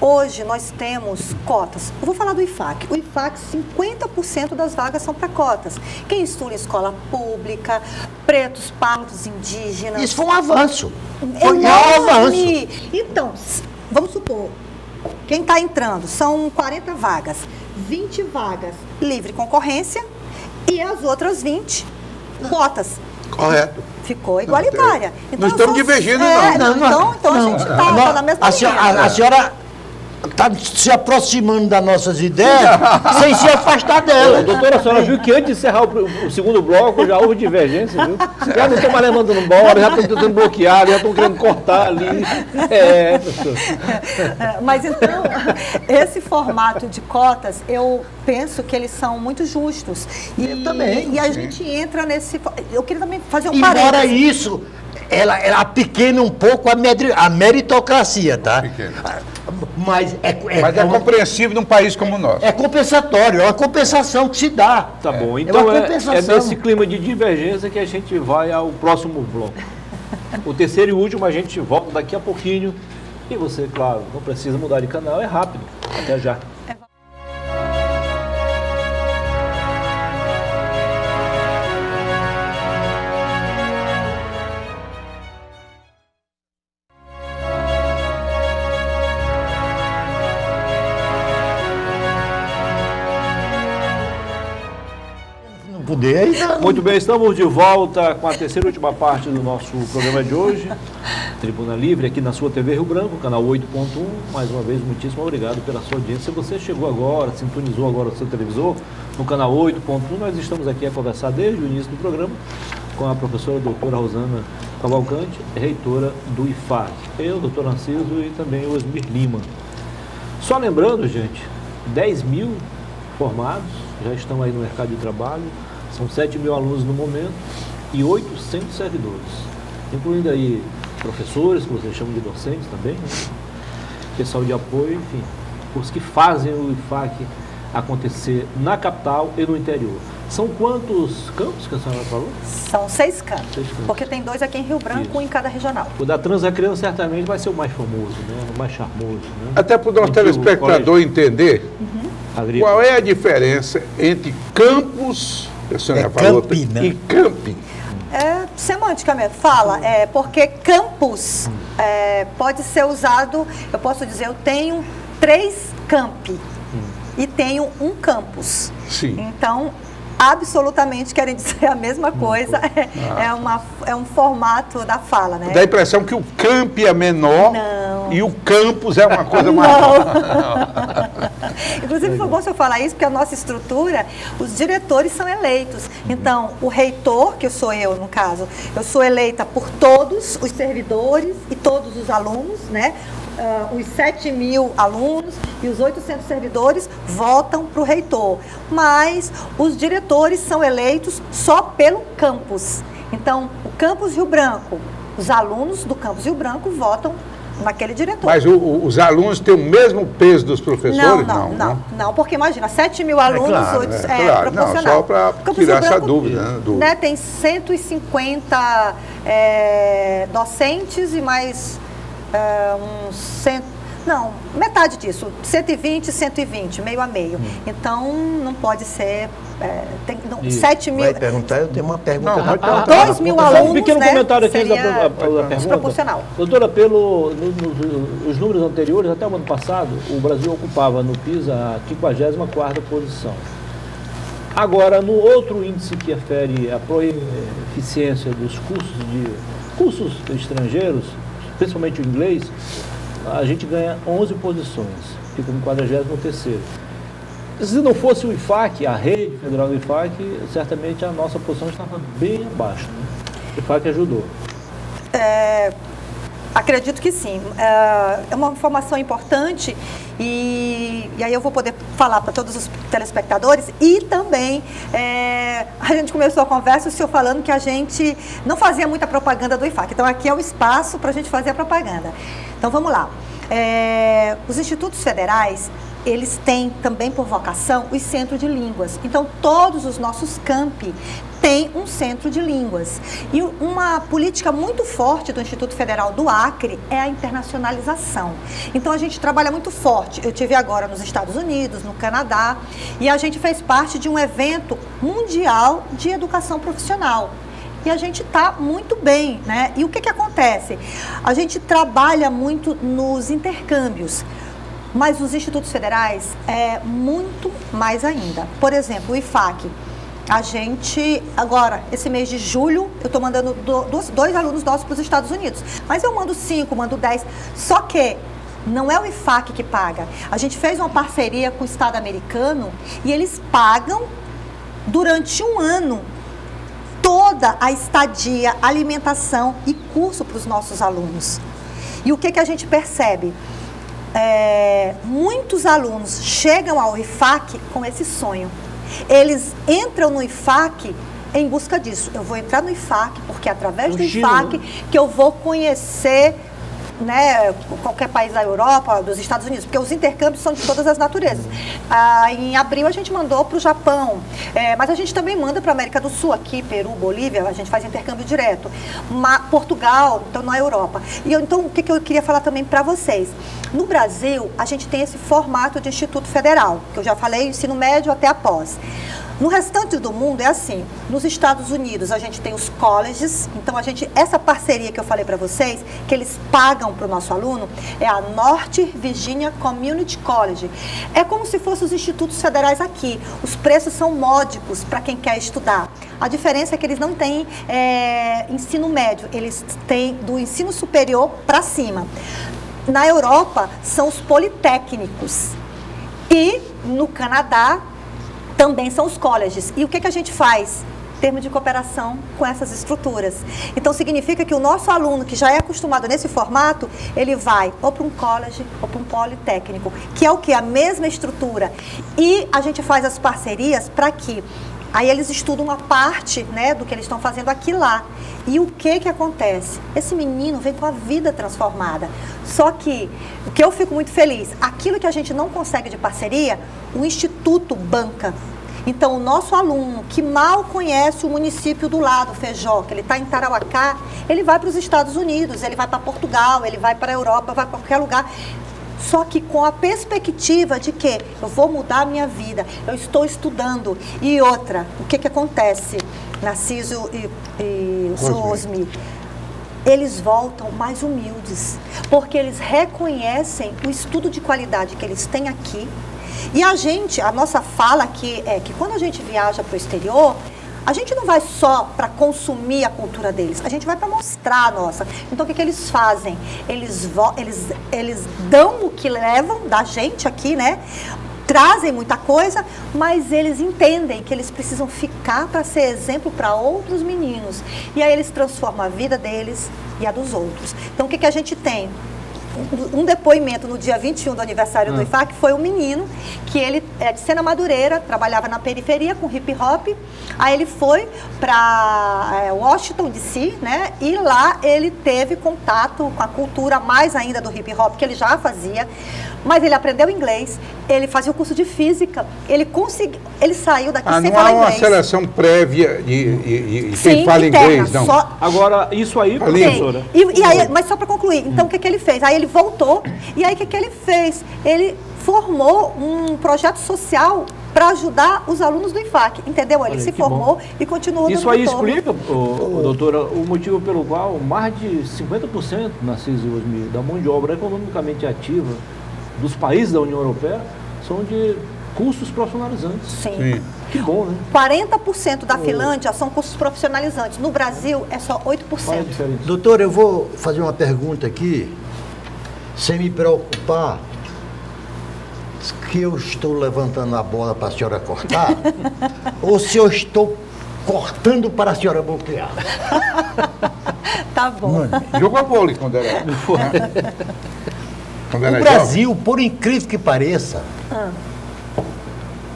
[SPEAKER 3] Hoje nós temos cotas. Eu vou falar do IFAC. O IFAC, 50% das vagas são para cotas. Quem estuda em escola pública, pretos, pardos, indígenas...
[SPEAKER 4] Isso foi um avanço.
[SPEAKER 3] Foi um avanço. Então, vamos supor, quem está entrando são 40 vagas. 20 vagas livre concorrência e as outras 20 cotas.
[SPEAKER 2] Correto.
[SPEAKER 3] Ficou igualitária.
[SPEAKER 2] Então, não estamos divergindo, não.
[SPEAKER 3] Então a gente está na mesma linha.
[SPEAKER 4] A senhora está se aproximando das nossas ideias sem se afastar dela.
[SPEAKER 1] Doutora, a senhora viu que antes de encerrar o segundo bloco já houve divergência, viu? Já não estão mais levantando bola, já estão tentando bloquear, já estão querendo cortar ali. Professor.
[SPEAKER 3] Mas então, esse formato de cotas, eu penso que eles são muito justos.
[SPEAKER 4] Eu também.
[SPEAKER 3] E a gente entra nesse... Eu queria também fazer um
[SPEAKER 4] parênteses.
[SPEAKER 3] Embora
[SPEAKER 4] isso, ela apequena um pouco a meritocracia, tá? Mas é
[SPEAKER 2] compreensível num país como o nosso.
[SPEAKER 4] É compensatório, é uma compensação que se dá.
[SPEAKER 1] Tá bom, então é nesse clima de divergência que a gente vai ao próximo bloco. O terceiro e último a gente volta daqui a pouquinho. E você, claro, não precisa mudar de canal, é rápido. Até já.
[SPEAKER 4] responder ainda.
[SPEAKER 1] Muito bem, estamos de volta com a terceira e última parte do nosso programa de hoje. Tribuna Livre, aqui na sua TV Rio Branco, canal 8.1. Mais uma vez, muitíssimo obrigado pela sua audiência. Se você chegou agora, sintonizou agora o seu televisor, no canal 8.1, nós estamos aqui a conversar desde o início do programa com a professora doutora Rosana Cavalcante, reitora do IFAC. Eu, doutor Narciso e também o Osmir Lima. Só lembrando, gente, 10 mil formados já estão aí no mercado de trabalho, são 7 mil alunos no momento e 800 servidores, incluindo aí professores, que vocês chamam de docentes também, né? Pessoal de apoio, enfim, os que fazem o IFAC acontecer na capital e no interior. São quantos campos que a senhora falou?
[SPEAKER 3] São 6 campos, porque tem 2 aqui em Rio Branco,
[SPEAKER 1] Isso.
[SPEAKER 3] um em cada regional.
[SPEAKER 1] O da Transacreano certamente vai ser o mais famoso, né? O mais charmoso. Né?
[SPEAKER 2] Até para o nosso telespectador entender qual é a diferença entre campus, a senhora falou,
[SPEAKER 4] campi, né?
[SPEAKER 2] e camping.
[SPEAKER 3] Semanticamente, porque campus pode ser usado, eu posso dizer, eu tenho 3 campi e tenho um campus.
[SPEAKER 2] Sim.
[SPEAKER 3] Então, absolutamente querem dizer a mesma coisa, é um formato da fala, né?
[SPEAKER 2] Dá a impressão que o campi é menor e o campus é uma coisa maior.
[SPEAKER 3] Inclusive, foi bom se eu falar isso, porque a nossa estrutura, os diretores são eleitos. Então, o reitor, que sou eu, no caso, eu sou eleita por todos os servidores e todos os alunos, né? Os 7 mil alunos e os 800 servidores votam para o reitor, mas os diretores são eleitos só pelo campus. Então, o campus Rio Branco, os alunos do campus Rio Branco votam naquele diretor.
[SPEAKER 2] Mas os alunos têm o mesmo peso dos professores?
[SPEAKER 3] Não, porque imagina, 7 mil alunos,
[SPEAKER 2] claro,
[SPEAKER 3] proporcional.
[SPEAKER 2] Não, só para tirar essa dúvida.
[SPEAKER 3] Né, tem 150 docentes e mais metade disso, 120, 120, meio a meio. Então, não pode ser... 7 mil...
[SPEAKER 4] Vai perguntar, eu tenho uma pergunta.
[SPEAKER 3] 2 mil alunos,
[SPEAKER 1] um pequeno comentário aqui da pergunta.
[SPEAKER 3] Desproporcional.
[SPEAKER 1] Doutora, os números anteriores, até o ano passado, o Brasil ocupava no PISA a 54ª posição. Agora, no outro índice que afere a proeficiência dos cursos estrangeiros, principalmente o inglês, a gente ganha 11 posições, fica no 43º. Se não fosse o IFAC, a rede federal do IFAC, certamente a nossa posição estava bem abaixo, né? O IFAC ajudou.
[SPEAKER 3] Acredito que sim. É uma informação importante e aí eu vou poder falar para todos os telespectadores e também a gente começou a conversa, o senhor falando que a gente não fazia muita propaganda do IFAC. Então aqui é o espaço para a gente fazer a propaganda. Então vamos lá. Os institutos federais, eles têm também por vocação os centros de línguas. Então todos os nossos campi tem um centro de línguas. E uma política muito forte do Instituto Federal do Acre é a internacionalização. Então a gente trabalha muito forte. Eu estive agora nos Estados Unidos, no Canadá, e a gente fez parte de um evento mundial de educação profissional. E a gente está muito bem, né? E o que acontece? A gente trabalha muito nos intercâmbios, mas os institutos federais muito mais ainda. Por exemplo, o IFAC. A gente, agora, esse mês de julho, eu estou mandando 2 alunos nossos para os Estados Unidos. Mas eu mando 5, mando 10. Só que não é o IFAC que paga. A gente fez uma parceria com o Estado americano e eles pagam durante um ano toda a estadia, alimentação e curso para os nossos alunos. E o que a gente percebe? Muitos alunos chegam ao IFAC com esse sonho. Eles entram no IFAC em busca disso. Eu vou entrar no IFAC porque é através do IFAC que eu vou conhecer, né, qualquer país da Europa, dos Estados Unidos, porque os intercâmbios são de todas as naturezas. Em abril a gente mandou para o Japão, mas a gente também manda para a América do Sul, aqui, Peru, Bolívia, a gente faz intercâmbio direto. Portugal, então na Europa. E então o que eu queria falar também para vocês? No Brasil, a gente tem esse formato de Instituto Federal, que eu já falei, ensino médio até a pós. No restante do mundo é assim. Nos Estados Unidos a gente tem os colleges, então essa parceria que eu falei para vocês, que eles pagam para o nosso aluno, é a North Virginia Community College. É como se fossem os institutos federais aqui. Os preços são módicos para quem quer estudar. A diferença é que eles não têm ensino médio, eles têm do ensino superior para cima. Na Europa são os politécnicos e no Canadá também são os colleges. E o que a gente faz? Termo de cooperação com essas estruturas. Então, significa que o nosso aluno, que já é acostumado nesse formato, ele vai ou para um college ou para um politécnico, que é o que? A mesma estrutura. E a gente faz as parcerias para que aí eles estudam uma parte, né, do que eles estão fazendo aqui lá. E o que acontece? Esse menino vem com a vida transformada. Só que, o que eu fico muito feliz, aquilo que a gente não consegue de parceria, o Instituto banca. Então, o nosso aluno, que mal conhece o município do lado, Feijó, que ele está em Tarauacá, ele vai para os Estados Unidos, ele vai para Portugal, ele vai para a Europa, vai para qualquer lugar. Só que com a perspectiva de que eu vou mudar a minha vida, eu estou estudando. E outra, o que acontece, Narciso e Osmi? Eles voltam mais humildes, porque eles reconhecem o estudo de qualidade que eles têm aqui. E a nossa fala aqui é que quando a gente viaja para o exterior, a gente não vai só para consumir a cultura deles, a gente vai para mostrar a nossa. Então, o que eles fazem? Eles dão o que levam da gente aqui, né? Trazem muita coisa, mas eles entendem que eles precisam ficar para ser exemplo para outros meninos. E aí eles transformam a vida deles e a dos outros. Então, o que a gente tem? Um depoimento no dia 21 do aniversário do IFAC foi um menino que ele é de Sena Madureira, trabalhava na periferia com hip hop, aí ele foi para Washington DC, né, e lá ele teve contato com a cultura mais ainda do hip hop, que ele já fazia, mas ele aprendeu inglês, ele fazia o curso de física, ele saiu daqui sem falar inglês.
[SPEAKER 2] Não há uma seleção prévia de quem fala inglês, não?
[SPEAKER 1] Agora, isso aí, professora...
[SPEAKER 3] Mas só para concluir, então o que ele fez? Aí ele voltou, e aí o que ele fez? Ele formou um projeto social para ajudar os alunos do IFAC, entendeu? Ele se formou e continuou no
[SPEAKER 1] Isso aí explica, doutora, o motivo pelo qual mais de 50%, Narciso e Osmi, da mão de obra economicamente ativa dos países da União Europeia são de cursos profissionalizantes.
[SPEAKER 3] Sim.
[SPEAKER 1] Que bom, né?
[SPEAKER 3] 40% da Finlândia são cursos profissionalizantes. No Brasil, é só 8%.
[SPEAKER 4] Doutor, eu vou fazer uma pergunta aqui, sem me preocupar que eu estou levantando a bola para a senhora cortar, ou se eu estou cortando para a senhora bloquear.
[SPEAKER 3] Tá bom.
[SPEAKER 2] Jogou a bola quando era...
[SPEAKER 4] O Brasil, por incrível que pareça,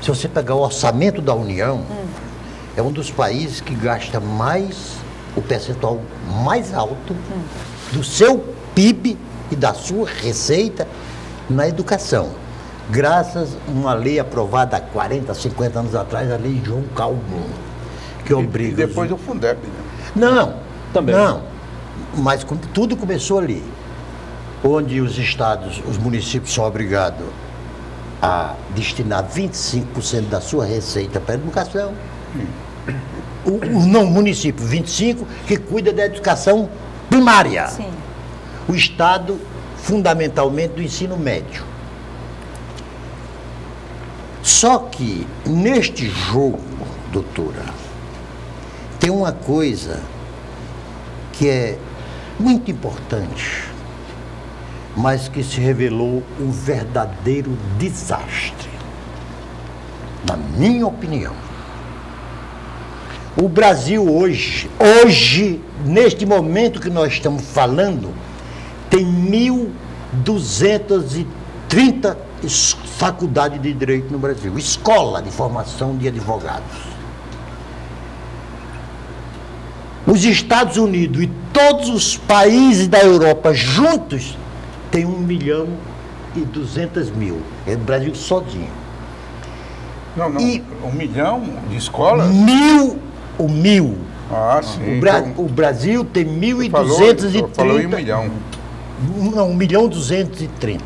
[SPEAKER 4] se você pegar o orçamento da União, é um dos países que gasta mais, o percentual mais alto do seu PIB e da sua receita na educação. Graças a uma lei aprovada há 40, 50 anos atrás, a lei João Calmon, que obriga...
[SPEAKER 2] E depois o Fundeb, né?
[SPEAKER 4] Não,
[SPEAKER 1] também.
[SPEAKER 4] Não, mas tudo começou ali, onde os estados, os municípios são obrigados a destinar 25% da sua receita para a educação. O município, 25%, que cuida da educação primária.
[SPEAKER 3] Sim.
[SPEAKER 4] O estado, fundamentalmente, do ensino médio. Só que, neste jogo, doutora, tem uma coisa que é muito importante, mas que se revelou um verdadeiro desastre, na minha opinião. O Brasil hoje, neste momento que nós estamos falando, tem 1.230 faculdades de direito no Brasil, escola de formação de advogados. Os Estados Unidos e todos os países da Europa juntos tem 1.200.000. É o Brasil sozinho.
[SPEAKER 2] Não,
[SPEAKER 4] E
[SPEAKER 2] 1 milhão de escolas?
[SPEAKER 4] Mil.
[SPEAKER 2] Ah, sim.
[SPEAKER 4] O Brasil tem 1.230.
[SPEAKER 2] Falou em 1 milhão.
[SPEAKER 4] Não, 1.230.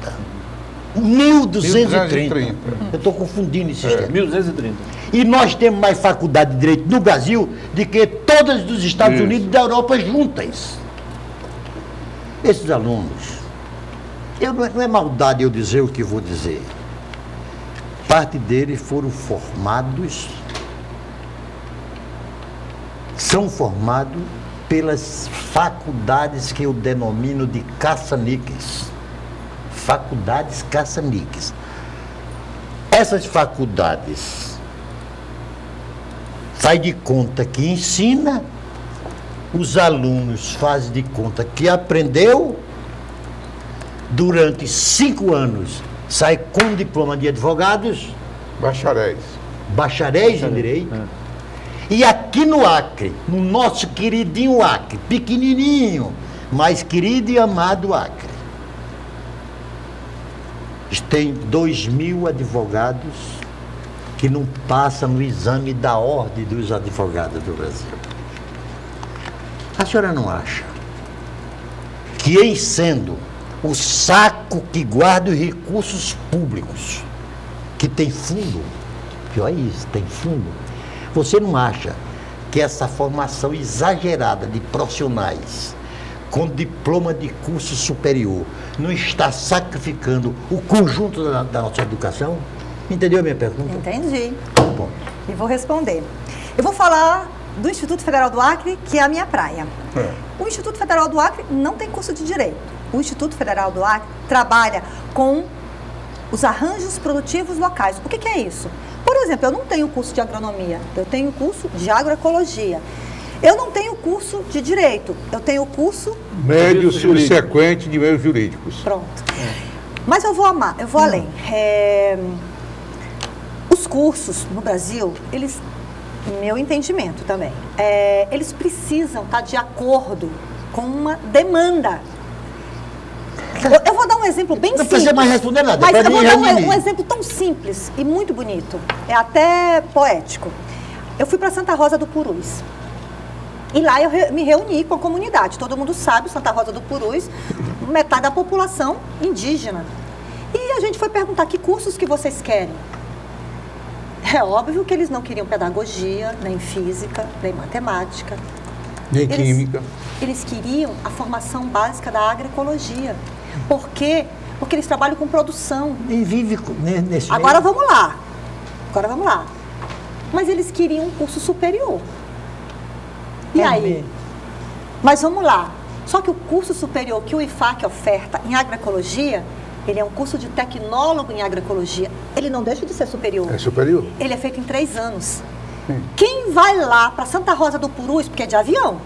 [SPEAKER 4] 1230. Eu estou confundindo esse sistema.
[SPEAKER 1] 1230.
[SPEAKER 4] E nós temos mais faculdade de direito no Brasil do que todas dos Estados Unidos e da Europa juntas. Esses alunos, não é maldade eu dizer o que vou dizer. Parte deles são formados pelas faculdades que eu denomino de caça-níqueis. Faculdades caça-níqueis. Essas faculdades faz de conta que ensina, os alunos fazem de conta que aprendeu, durante 5 anos sai com diploma de advogados, bacharéis em direito. E aqui no Acre, no nosso queridinho Acre, pequenininho, mas querido e amado Acre, tem 2.000 advogados que não passam no exame da ordem dos advogados do Brasil. A senhora não acha que, em sendo o saco que guarda os recursos públicos, que tem fundo, pior é isso, tem fundo, você não acha que essa formação exagerada de profissionais com diploma de curso superior não está sacrificando o conjunto da nossa educação? Entendeu a minha pergunta?
[SPEAKER 3] Entendi.
[SPEAKER 4] Bom.
[SPEAKER 3] E vou responder. Eu vou falar do Instituto Federal do Acre, que é a minha praia. O Instituto Federal do Acre não tem curso de direito. O Instituto Federal do Acre trabalha com os arranjos produtivos locais. O que é isso? Por exemplo, eu não tenho curso de agronomia, eu tenho curso de agroecologia. Eu não tenho curso de direito, eu tenho curso...
[SPEAKER 2] Médio subsequente de meios jurídicos.
[SPEAKER 3] Pronto. Mas eu vou além. Os cursos no Brasil, eles, meu entendimento também, eles precisam estar de acordo com uma demanda. Eu vou dar um exemplo bem simples. Não precisa mais responder nada. Mas eu vou dar um exemplo tão simples e muito bonito. É até poético. Eu fui para Santa Rosa do Purus. E lá eu me reuni com a comunidade. Todo mundo sabe, Santa Rosa do Purus, metade da população indígena. E a gente foi perguntar que cursos que vocês querem. É óbvio que eles não queriam pedagogia, nem física, nem matemática.
[SPEAKER 2] Nem química.
[SPEAKER 3] Eles queriam a formação básica da agroecologia. Por quê? Porque eles trabalham com produção.
[SPEAKER 4] E vive nesse
[SPEAKER 3] Agora vamos lá. Mas eles queriam um curso superior. E aí? Mas vamos lá. Só que o curso superior que o IFAC oferta em agroecologia, ele é um curso de tecnólogo em agroecologia. Ele não deixa de ser superior.
[SPEAKER 2] É superior?
[SPEAKER 3] Ele é feito em 3 anos. Quem vai lá para Santa Rosa do Purus, porque é de avião,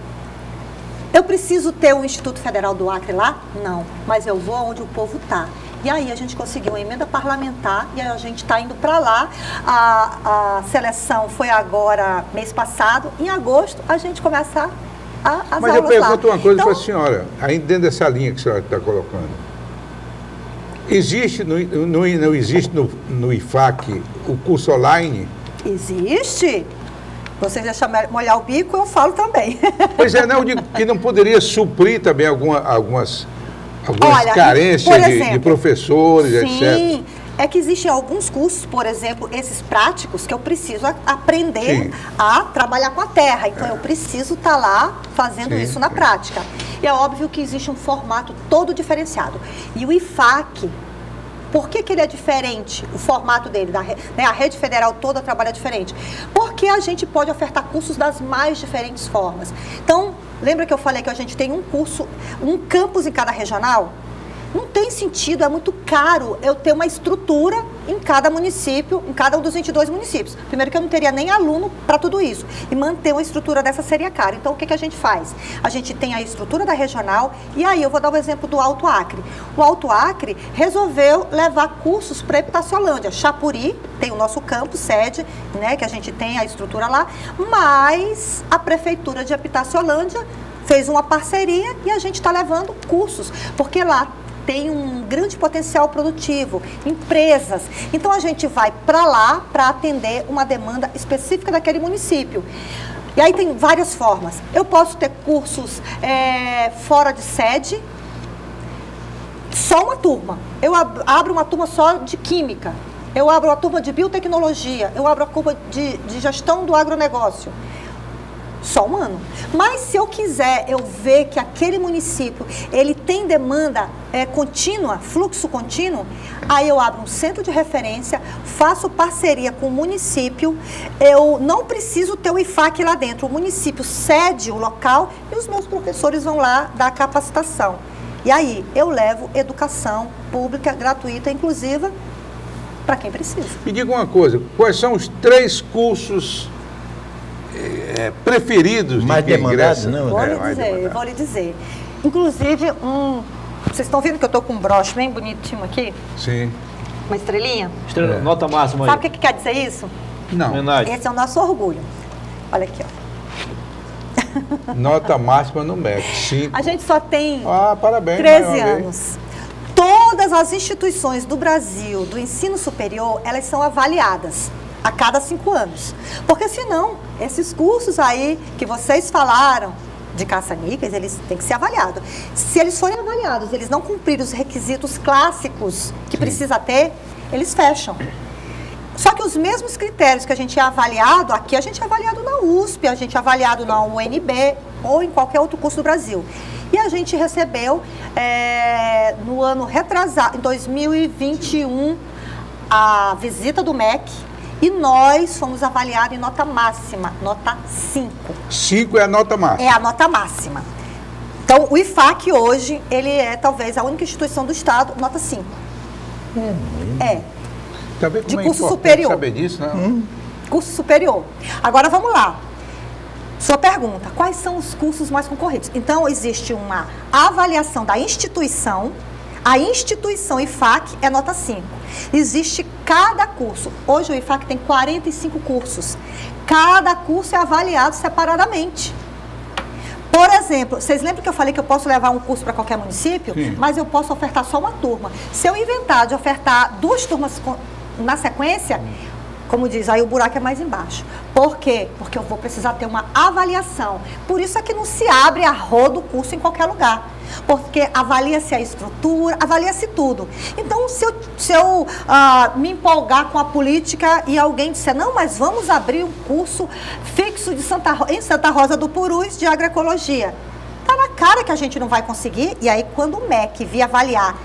[SPEAKER 3] eu preciso ter o Instituto Federal do Acre lá? Não. Mas eu vou onde o povo está. E aí a gente conseguiu uma emenda parlamentar e a gente está indo para lá. A seleção foi agora, mês passado. Em agosto, a gente começa as aulas lá.
[SPEAKER 2] Mas eu pergunto uma coisa para a senhora, ainda dentro dessa linha que a senhora está colocando. Existe, não existe no IFAC o curso online?
[SPEAKER 3] Existe. Vocês deixam molhar o bico, eu falo também.
[SPEAKER 2] Pois é, não, eu digo que não poderia suprir também algumas carências de professores, etc.
[SPEAKER 3] Sim, é que existem alguns cursos, por exemplo, esses práticos, que eu preciso aprender a trabalhar com a terra. Então, eu preciso estar lá fazendo isso na prática. E é óbvio que existe um formato todo diferenciado. E o IFAC, por que ele é diferente, o formato dele? A rede federal toda trabalha diferente. Porque a gente pode ofertar cursos das mais diferentes formas. Então, lembra que eu falei que a gente tem um curso, um campus em cada regional? Não tem sentido, é muito caro eu ter uma estrutura em cada município, em cada um dos 22 municípios. Primeiro que eu não teria nem aluno para tudo isso. E manter uma estrutura dessa seria caro. Então, o que a gente faz? A gente tem a estrutura da regional e aí eu vou dar o exemplo do Alto Acre. O Alto Acre resolveu levar cursos para Epitaciolândia. Chapuri tem o nosso campus, sede, né, que a gente tem a estrutura lá, mas a Prefeitura de Epitaciolândia fez uma parceria e a gente está levando cursos, porque lá tem um grande potencial produtivo, empresas. Então, a gente vai para lá para atender uma demanda específica daquele município. E aí tem várias formas. Eu posso ter cursos fora de sede, só uma turma. Eu abro uma turma só de química. Eu abro uma turma de biotecnologia. Eu abro a turma de gestão do agronegócio. Só um ano. Mas se eu quiser, eu ver que aquele município, ele tem demanda contínua, fluxo contínuo, aí eu abro um centro de referência, faço parceria com o município, eu não preciso ter o IFAC lá dentro, o município cede o local e os meus professores vão lá dar capacitação. E aí eu levo educação pública, gratuita, inclusiva, para quem precisa.
[SPEAKER 2] Me diga uma coisa, quais são os 3 cursos preferidos
[SPEAKER 4] mais
[SPEAKER 2] de quem
[SPEAKER 4] demandados,
[SPEAKER 2] ingressa?
[SPEAKER 4] não?
[SPEAKER 3] Vou lhe dizer. Inclusive, vocês estão vendo que eu estou com um broche bem bonitinho aqui?
[SPEAKER 2] Sim.
[SPEAKER 3] Uma estrelinha?
[SPEAKER 1] Estrela, nota máxima aí.
[SPEAKER 3] Sabe o que quer dizer isso?
[SPEAKER 2] Não.
[SPEAKER 1] Homenagem.
[SPEAKER 3] Esse é o nosso orgulho. Olha aqui, ó.
[SPEAKER 2] Nota máxima no MEC, 5.
[SPEAKER 3] A gente só tem
[SPEAKER 2] parabéns,
[SPEAKER 3] 13 anos. Todas as instituições do Brasil, do ensino superior, elas são avaliadas a cada 5 anos. Porque senão, esses cursos aí que vocês falaram de caça-níqueis, eles têm que ser avaliados. Se eles forem avaliados, eles não cumprirem os requisitos clássicos que precisa ter, eles fecham. Só que os mesmos critérios que a gente é avaliado, aqui a gente é avaliado na USP, a gente é avaliado na UNB ou em qualquer outro curso do Brasil. E a gente recebeu, no ano retrasado, em 2021, a visita do MEC e nós fomos avaliados em nota máxima, nota 5.
[SPEAKER 2] 5 é a nota máxima?
[SPEAKER 3] É a nota máxima. Então, o IFAC hoje, ele é talvez a única instituição do Estado, nota 5.
[SPEAKER 2] Tá vendo como
[SPEAKER 3] de curso
[SPEAKER 2] é
[SPEAKER 3] superior.
[SPEAKER 2] saber disso, né?
[SPEAKER 3] Curso superior. Agora, vamos lá. Sua pergunta, quais são os cursos mais concorridos? Então, existe uma avaliação da instituição, a instituição IFAC é nota 5. Existe cada curso. Hoje o IFAC tem 45 cursos. Cada curso é avaliado separadamente. Por exemplo, vocês lembram que eu falei que eu posso levar um curso para qualquer município?
[SPEAKER 2] Sim.
[SPEAKER 3] Mas eu posso ofertar só uma turma. Se eu inventar de ofertar 2 turmas na sequência, como diz, aí o buraco é mais embaixo. Por quê? Porque eu vou precisar ter uma avaliação. Por isso é que não se abre a rodo o curso em qualquer lugar. Porque avalia-se a estrutura, avalia-se tudo. Então, se eu me empolgar com a política e alguém disser, não, mas vamos abrir um curso fixo em Santa Rosa do Purus de agroecologia. Está na cara que a gente não vai conseguir. E aí, quando o MEC vir avaliar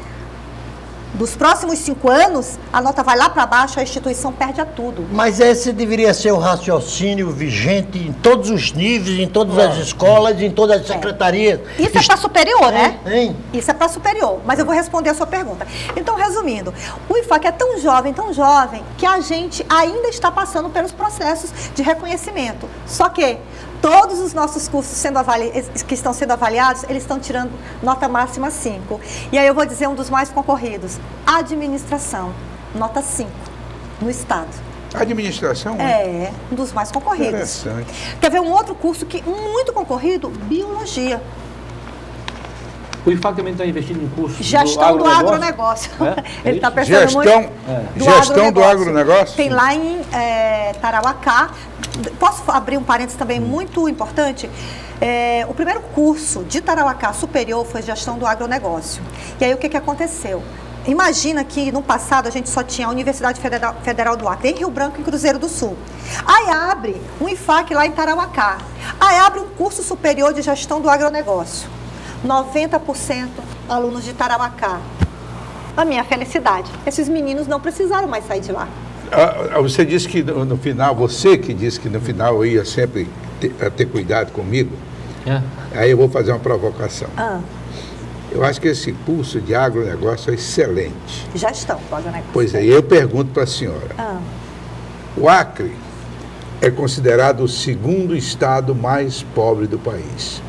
[SPEAKER 3] dos próximos 5 anos, a nota vai lá para baixo, a instituição perde a tudo.
[SPEAKER 4] Mas esse deveria ser o raciocínio vigente em todos os níveis, em todas as escolas, em todas as secretarias.
[SPEAKER 3] Isso é para superior, né?
[SPEAKER 4] Hein?
[SPEAKER 3] Isso é para superior, mas eu vou responder a sua pergunta. Então, resumindo, o IFAC é tão jovem, que a gente ainda está passando pelos processos de reconhecimento. Só que todos os nossos cursos que estão sendo avaliados, eles estão tirando nota máxima 5. E aí eu vou dizer um dos mais concorridos. Administração, nota 5, no Estado.
[SPEAKER 2] Administração?
[SPEAKER 3] É, um dos mais concorridos.
[SPEAKER 2] Interessante.
[SPEAKER 3] Quer ver um outro curso que muito concorrido? Biologia.
[SPEAKER 1] O IFAC também está investindo em curso
[SPEAKER 3] Gestão do agronegócio. Ele está pensando muito.
[SPEAKER 2] Gestão do agronegócio?
[SPEAKER 3] Tem lá em Tarauacá. Posso abrir um parênteses também muito importante? O primeiro curso de Tarauacá superior foi gestão do agronegócio. E aí o que aconteceu? Imagina que no passado a gente só tinha a Universidade Federal do Acre, em Rio Branco, em Cruzeiro do Sul. Aí abre um IFAC lá em Tarauacá. Aí abre um curso superior de gestão do agronegócio. 90% alunos de Tarauacá. A minha felicidade. Esses meninos não precisaram mais sair de lá.
[SPEAKER 2] Você disse que no final, você que disse que no final eu ia sempre ter cuidado comigo. Aí eu vou fazer uma provocação. Eu acho que esse curso de agronegócio é excelente.
[SPEAKER 3] Gestão do agronegócio.
[SPEAKER 2] Pois é, eu pergunto para a senhora. O Acre é considerado o 2º estado mais pobre do país.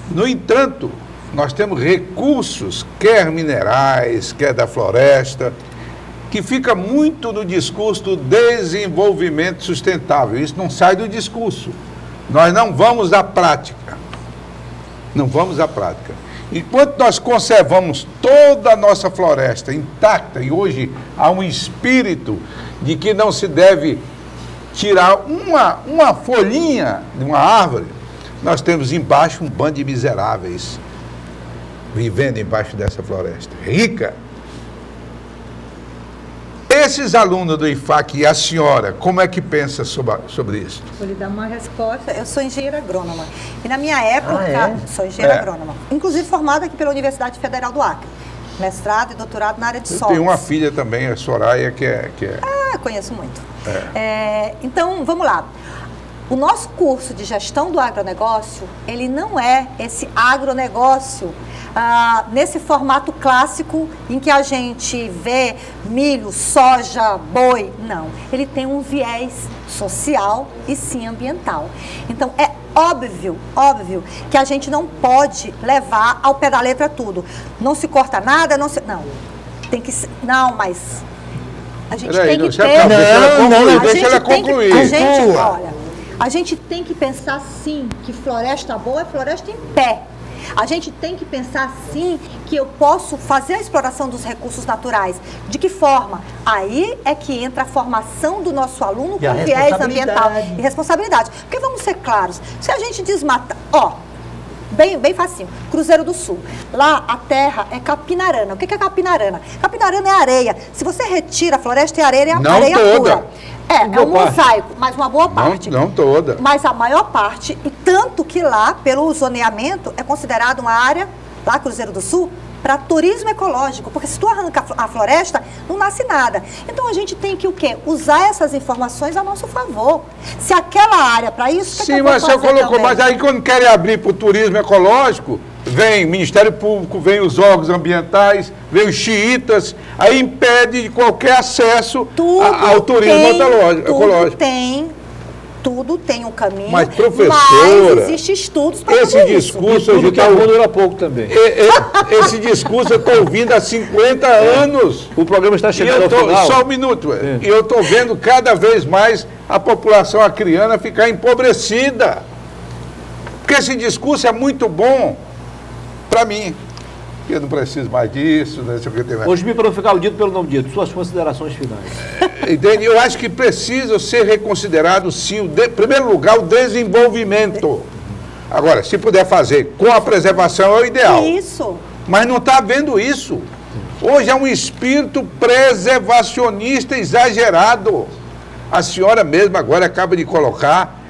[SPEAKER 2] No entanto, nós temos recursos, quer minerais, quer da floresta, que fica muito no discurso do desenvolvimento sustentável. Isso não sai do discurso. Nós não vamos à prática. Não vamos à prática. Enquanto nós conservamos toda a nossa floresta intacta, e hoje há um espírito de que não se deve tirar uma folhinha de uma árvore, nós temos embaixo um bando de miseráveis vivendo embaixo dessa floresta rica. Esses alunos do IFAC e a senhora, como é que pensa sobre isso?
[SPEAKER 3] Vou lhe dar uma resposta. Eu sou engenheira agrônoma. E na minha época, sou engenheira agrônoma. Inclusive formada aqui pela Universidade Federal do Acre. Mestrado e doutorado na área de solos.
[SPEAKER 2] Eu tenho uma filha também, a Soraya, que é...
[SPEAKER 3] Ah, conheço muito. Então, vamos lá. O nosso curso de gestão do agronegócio, ele não é esse agronegócio nesse formato clássico em que a gente vê milho, soja, boi. Não, ele tem um viés social e sim ambiental. Então, é óbvio que a gente não pode levar ao pé da letra tudo. Não se corta nada, não, tem que... Não, mas... A gente tem que ter...
[SPEAKER 2] Deixa ela concluir.
[SPEAKER 3] A gente tem que pensar sim que floresta boa é floresta em pé. A gente tem que pensar sim que eu posso fazer a exploração dos recursos naturais. De que forma? Aí é que entra a formação do nosso aluno com viés ambiental e responsabilidade. Porque vamos ser claros, se a gente desmatar... Bem facinho. Cruzeiro do Sul. Lá a terra é capinarana. O que é capinarana? Capinarana é areia. Se você retira a floresta e a areia pura. É um mosaico, mas uma boa parte.
[SPEAKER 2] Não toda.
[SPEAKER 3] Mas a maior parte, e tanto que lá, pelo zoneamento, é considerado uma área, lá Cruzeiro do Sul, para turismo ecológico, porque se tu arranca a floresta, não nasce nada. Então a gente tem que o quê? Usar essas informações a nosso favor. Se aquela área para isso...
[SPEAKER 2] Sim, mas você colocou, mas aí quando querem abrir para o turismo ecológico, vem o Ministério Público, vem os órgãos ambientais, vem os xiitas, aí impede qualquer acesso ao turismo ecológico.
[SPEAKER 3] Tudo tem um caminho,
[SPEAKER 2] mas professora,
[SPEAKER 3] existem estudos para
[SPEAKER 2] esse discurso
[SPEAKER 1] tudo que dura pouco também.
[SPEAKER 2] Esse discurso eu estou ouvindo há 50 anos.
[SPEAKER 1] O programa está chegando ao final.
[SPEAKER 2] Só um minuto. E eu estou vendo cada vez mais a população acriana ficar empobrecida. Porque esse discurso é muito bom para mim. Eu não preciso mais disso, não sei o que tem mais.
[SPEAKER 1] Hoje, para não ficar o dito pelo não dito, suas considerações finais.
[SPEAKER 2] Entende? Eu acho que precisa ser reconsiderado, sim, em primeiro lugar, o desenvolvimento. Agora, se puder fazer com a preservação, é o ideal.
[SPEAKER 3] Isso.
[SPEAKER 2] Mas não está havendo isso. Hoje é um espírito preservacionista exagerado. A senhora mesma agora acaba de colocar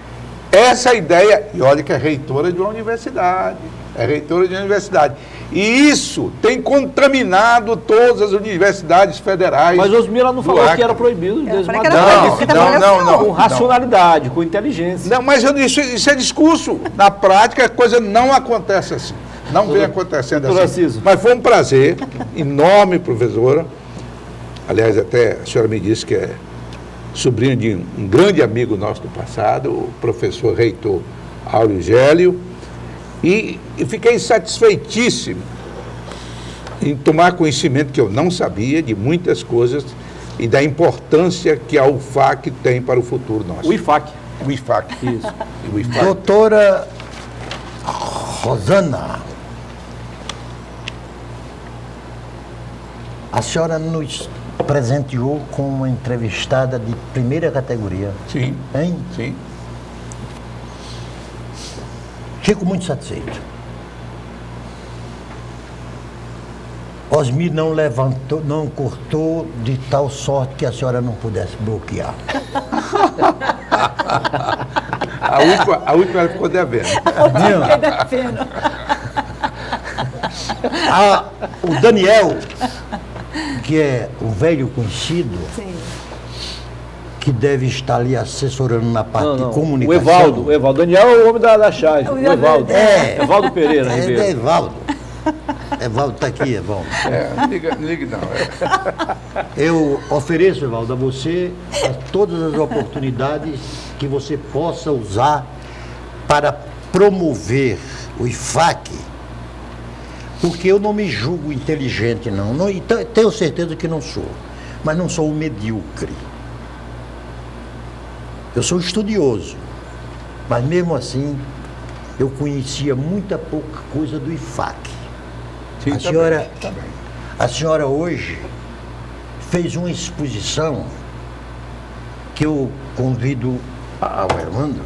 [SPEAKER 2] essa ideia, e olha que é reitora de uma universidade. E isso tem contaminado todas as universidades federais.
[SPEAKER 1] Mas Osmila não falou que era proibido desmatar.
[SPEAKER 2] Não.
[SPEAKER 1] Com racionalidade, com inteligência.
[SPEAKER 2] Não, mas isso é discurso. Na prática, a coisa não acontece assim. Não vem acontecendo assim. Mas foi um prazer enorme, professora. Aliás, até a senhora me disse que é sobrinha de um grande amigo nosso do passado, o professor reitor Áureo Gélio. E fiquei satisfeitíssimo em tomar conhecimento que eu não sabia de muitas coisas e da importância que a UFAC tem para o futuro nosso.
[SPEAKER 1] O IFAC.
[SPEAKER 2] Isso. O IFAC.
[SPEAKER 4] Doutora Rosana, a senhora nos presenteou com uma entrevistada de primeira categoria.
[SPEAKER 2] Sim.
[SPEAKER 4] Hein?
[SPEAKER 2] Sim.
[SPEAKER 4] Fico muito satisfeito. Osmir não levantou, não cortou de tal sorte que a senhora não pudesse bloquear.
[SPEAKER 2] A última ela ficou devendo.
[SPEAKER 4] O Daniel, que é o velho conhecido, sim, que deve estar ali assessorando na parte de comunicação.
[SPEAKER 1] O Evaldo. Daniel é o homem da charge. O Evaldo. Evaldo Pereira.
[SPEAKER 4] É Evaldo. Evaldo está aqui, Evaldo.
[SPEAKER 2] Não ligue não.
[SPEAKER 4] Eu ofereço, Evaldo, a você todas as oportunidades que você possa usar para promover o IFAC, porque eu não me julgo inteligente, não. Tenho certeza que não sou, mas não sou um medíocre. Eu sou estudioso, mas mesmo assim eu conhecia muita pouca coisa do IFAC.
[SPEAKER 2] Sim,
[SPEAKER 4] a senhora hoje fez uma exposição que eu convido ao Armando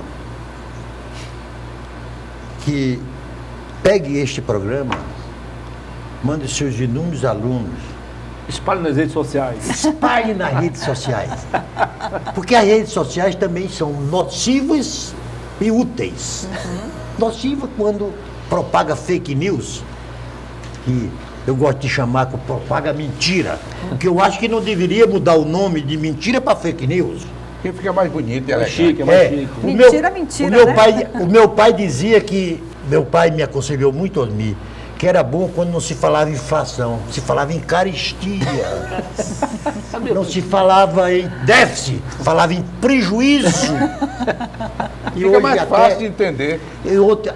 [SPEAKER 4] que pegue este programa mande seus inúmeros alunos.
[SPEAKER 1] Espalhe nas redes sociais.
[SPEAKER 4] Espalhe nas redes sociais. Porque as redes sociais também são nocivas e úteis. Nociva quando propaga fake news, que eu gosto de chamar que propaga mentira. Porque eu acho que não deveria mudar o nome de mentira para fake news.
[SPEAKER 2] Porque fica mais bonito, é
[SPEAKER 1] Mais
[SPEAKER 2] legal.
[SPEAKER 1] chique, é mais chique.
[SPEAKER 3] Mentira, mentira, né?
[SPEAKER 4] O meu pai dizia que, meu pai me aconselhou muito, Osmi, que era bom quando não se falava em inflação, se falava em carestia. Não se falava em déficit, falava em prejuízo. E
[SPEAKER 2] Fica mais fácil de entender.
[SPEAKER 4] E outra,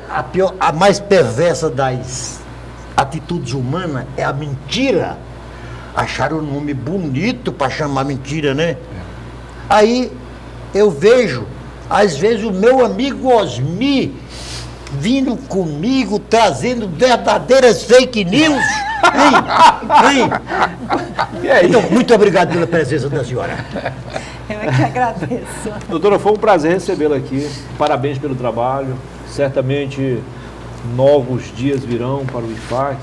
[SPEAKER 4] a mais perversa das atitudes humanas é a mentira. Acharam um nome bonito para chamar mentira, né? Aí eu vejo, às vezes, o meu amigo Osmi vindo comigo, trazendo verdadeiras fake news. Hein?
[SPEAKER 1] E aí?
[SPEAKER 4] Então, muito obrigado pela presença da senhora.
[SPEAKER 3] Eu é que agradeço.
[SPEAKER 1] Doutora, foi um prazer recebê-la aqui. Parabéns pelo trabalho. Certamente novos dias virão para o IFAC.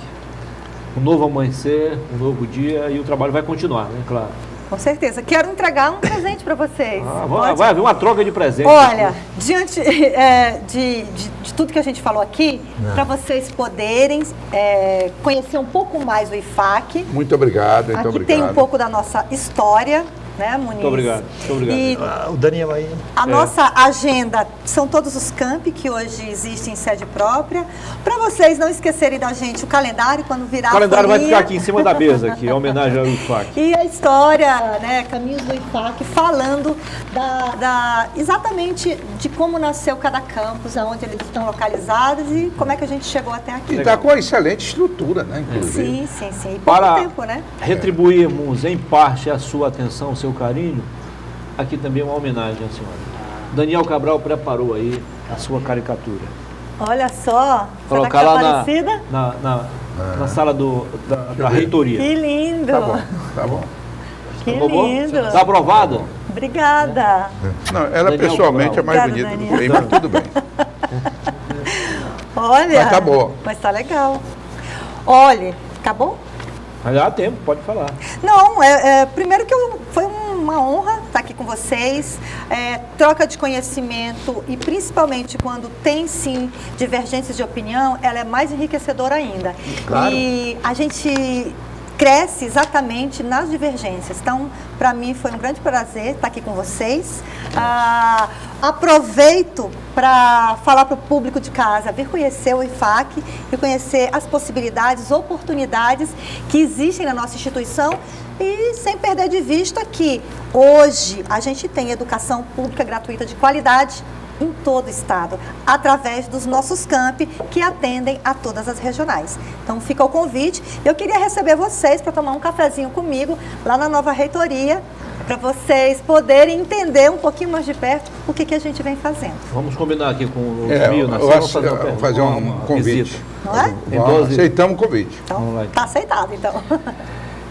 [SPEAKER 1] Um novo amanhecer, um novo dia e o trabalho vai continuar, né? Claro.
[SPEAKER 3] Com certeza. Quero entregar um presente para vocês.
[SPEAKER 1] Vai haver uma troca de presentes.
[SPEAKER 3] Olha, diante de tudo que a gente falou aqui, para vocês poderem conhecer um pouco mais o IFAC.
[SPEAKER 2] Muito obrigado, muito
[SPEAKER 3] Aqui
[SPEAKER 2] obrigado.
[SPEAKER 3] tem um pouco da nossa história, né, Muniz?
[SPEAKER 1] Muito obrigado. Muito obrigado.
[SPEAKER 3] E
[SPEAKER 4] O Daniel aí.
[SPEAKER 3] a nossa agenda são todos os campi que hoje existem em sede própria. Para vocês não esquecerem da gente, o calendário, quando virar
[SPEAKER 1] O calendário
[SPEAKER 3] a
[SPEAKER 1] vai
[SPEAKER 3] folia,
[SPEAKER 1] ficar aqui em cima da mesa, aqui, em homenagem ao IFAC.
[SPEAKER 3] e a história, né, Caminhos do IFAC, falando exatamente de como nasceu cada campus, aonde eles estão localizados e como é que a gente chegou até aqui.
[SPEAKER 2] E está com uma excelente estrutura, né, inclusive.
[SPEAKER 3] Sim, sim, sim. E pouco
[SPEAKER 1] Para
[SPEAKER 3] tempo, né?
[SPEAKER 1] retribuirmos em parte a sua atenção, o seu carinho, aqui também uma homenagem à senhora. Daniel Cabral preparou aí a sua caricatura.
[SPEAKER 3] Olha só,
[SPEAKER 1] Colocar
[SPEAKER 3] será que
[SPEAKER 1] lá
[SPEAKER 3] tá parecida?
[SPEAKER 1] na sala da reitoria.
[SPEAKER 3] Que lindo!
[SPEAKER 2] Tá bom, tá bom.
[SPEAKER 3] Que
[SPEAKER 1] Tá bom?
[SPEAKER 3] lindo!
[SPEAKER 1] Está aprovado?
[SPEAKER 3] Obrigada!
[SPEAKER 2] Não, ela
[SPEAKER 1] Daniel
[SPEAKER 2] pessoalmente
[SPEAKER 1] Cabral.
[SPEAKER 2] é mais
[SPEAKER 3] Obrigada,
[SPEAKER 2] bonita do
[SPEAKER 3] Daniel.
[SPEAKER 2] que mas tudo bem.
[SPEAKER 3] Olha!
[SPEAKER 2] Mas tá boa.
[SPEAKER 3] Mas tá legal. Olha, acabou?
[SPEAKER 1] Mas há tempo, pode falar.
[SPEAKER 3] Não, primeiro que foi uma honra estar aqui com vocês, troca de conhecimento e principalmente quando tem sim divergências de opinião, ela é mais enriquecedora ainda.
[SPEAKER 4] Claro.
[SPEAKER 3] E a gente cresce exatamente nas divergências. Então, para mim foi um grande prazer estar aqui com vocês. Aproveito para falar para o público de casa, vir conhecer o IFAC e conhecer as possibilidades, oportunidades que existem na nossa instituição e sem perder de vista que hoje a gente tem educação pública gratuita de qualidade em todo o estado, através dos nossos campi que atendem a todas as regionais. Então fica o convite. Eu queria receber vocês para tomar um cafezinho comigo lá na nova reitoria, para vocês poderem entender um pouquinho mais de perto o que a gente vem fazendo.
[SPEAKER 1] Vamos combinar aqui com o Mil,
[SPEAKER 2] Eu fazer um convite.
[SPEAKER 1] visita.
[SPEAKER 3] Não é?
[SPEAKER 2] Aceitamos o convite.
[SPEAKER 3] Então,
[SPEAKER 1] Vamos lá, então.
[SPEAKER 3] tá aceitado, então.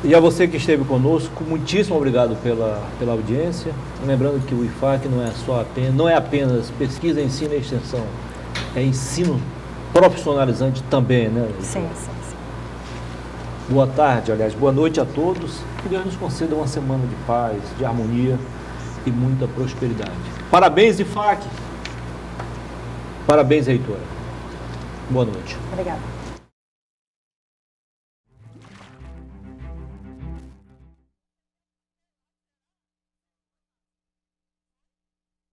[SPEAKER 1] E a você que esteve conosco, muitíssimo obrigado pela audiência. Lembrando que o IFAC não é apenas pesquisa, ensino e extensão, é ensino profissionalizante também, né?
[SPEAKER 3] Sim, sim, sim.
[SPEAKER 1] Boa tarde, aliás, boa noite a todos. Que Deus nos conceda uma semana de paz, de harmonia e muita prosperidade. Parabéns, IFAC. Parabéns, reitora. Boa noite.
[SPEAKER 3] Obrigada.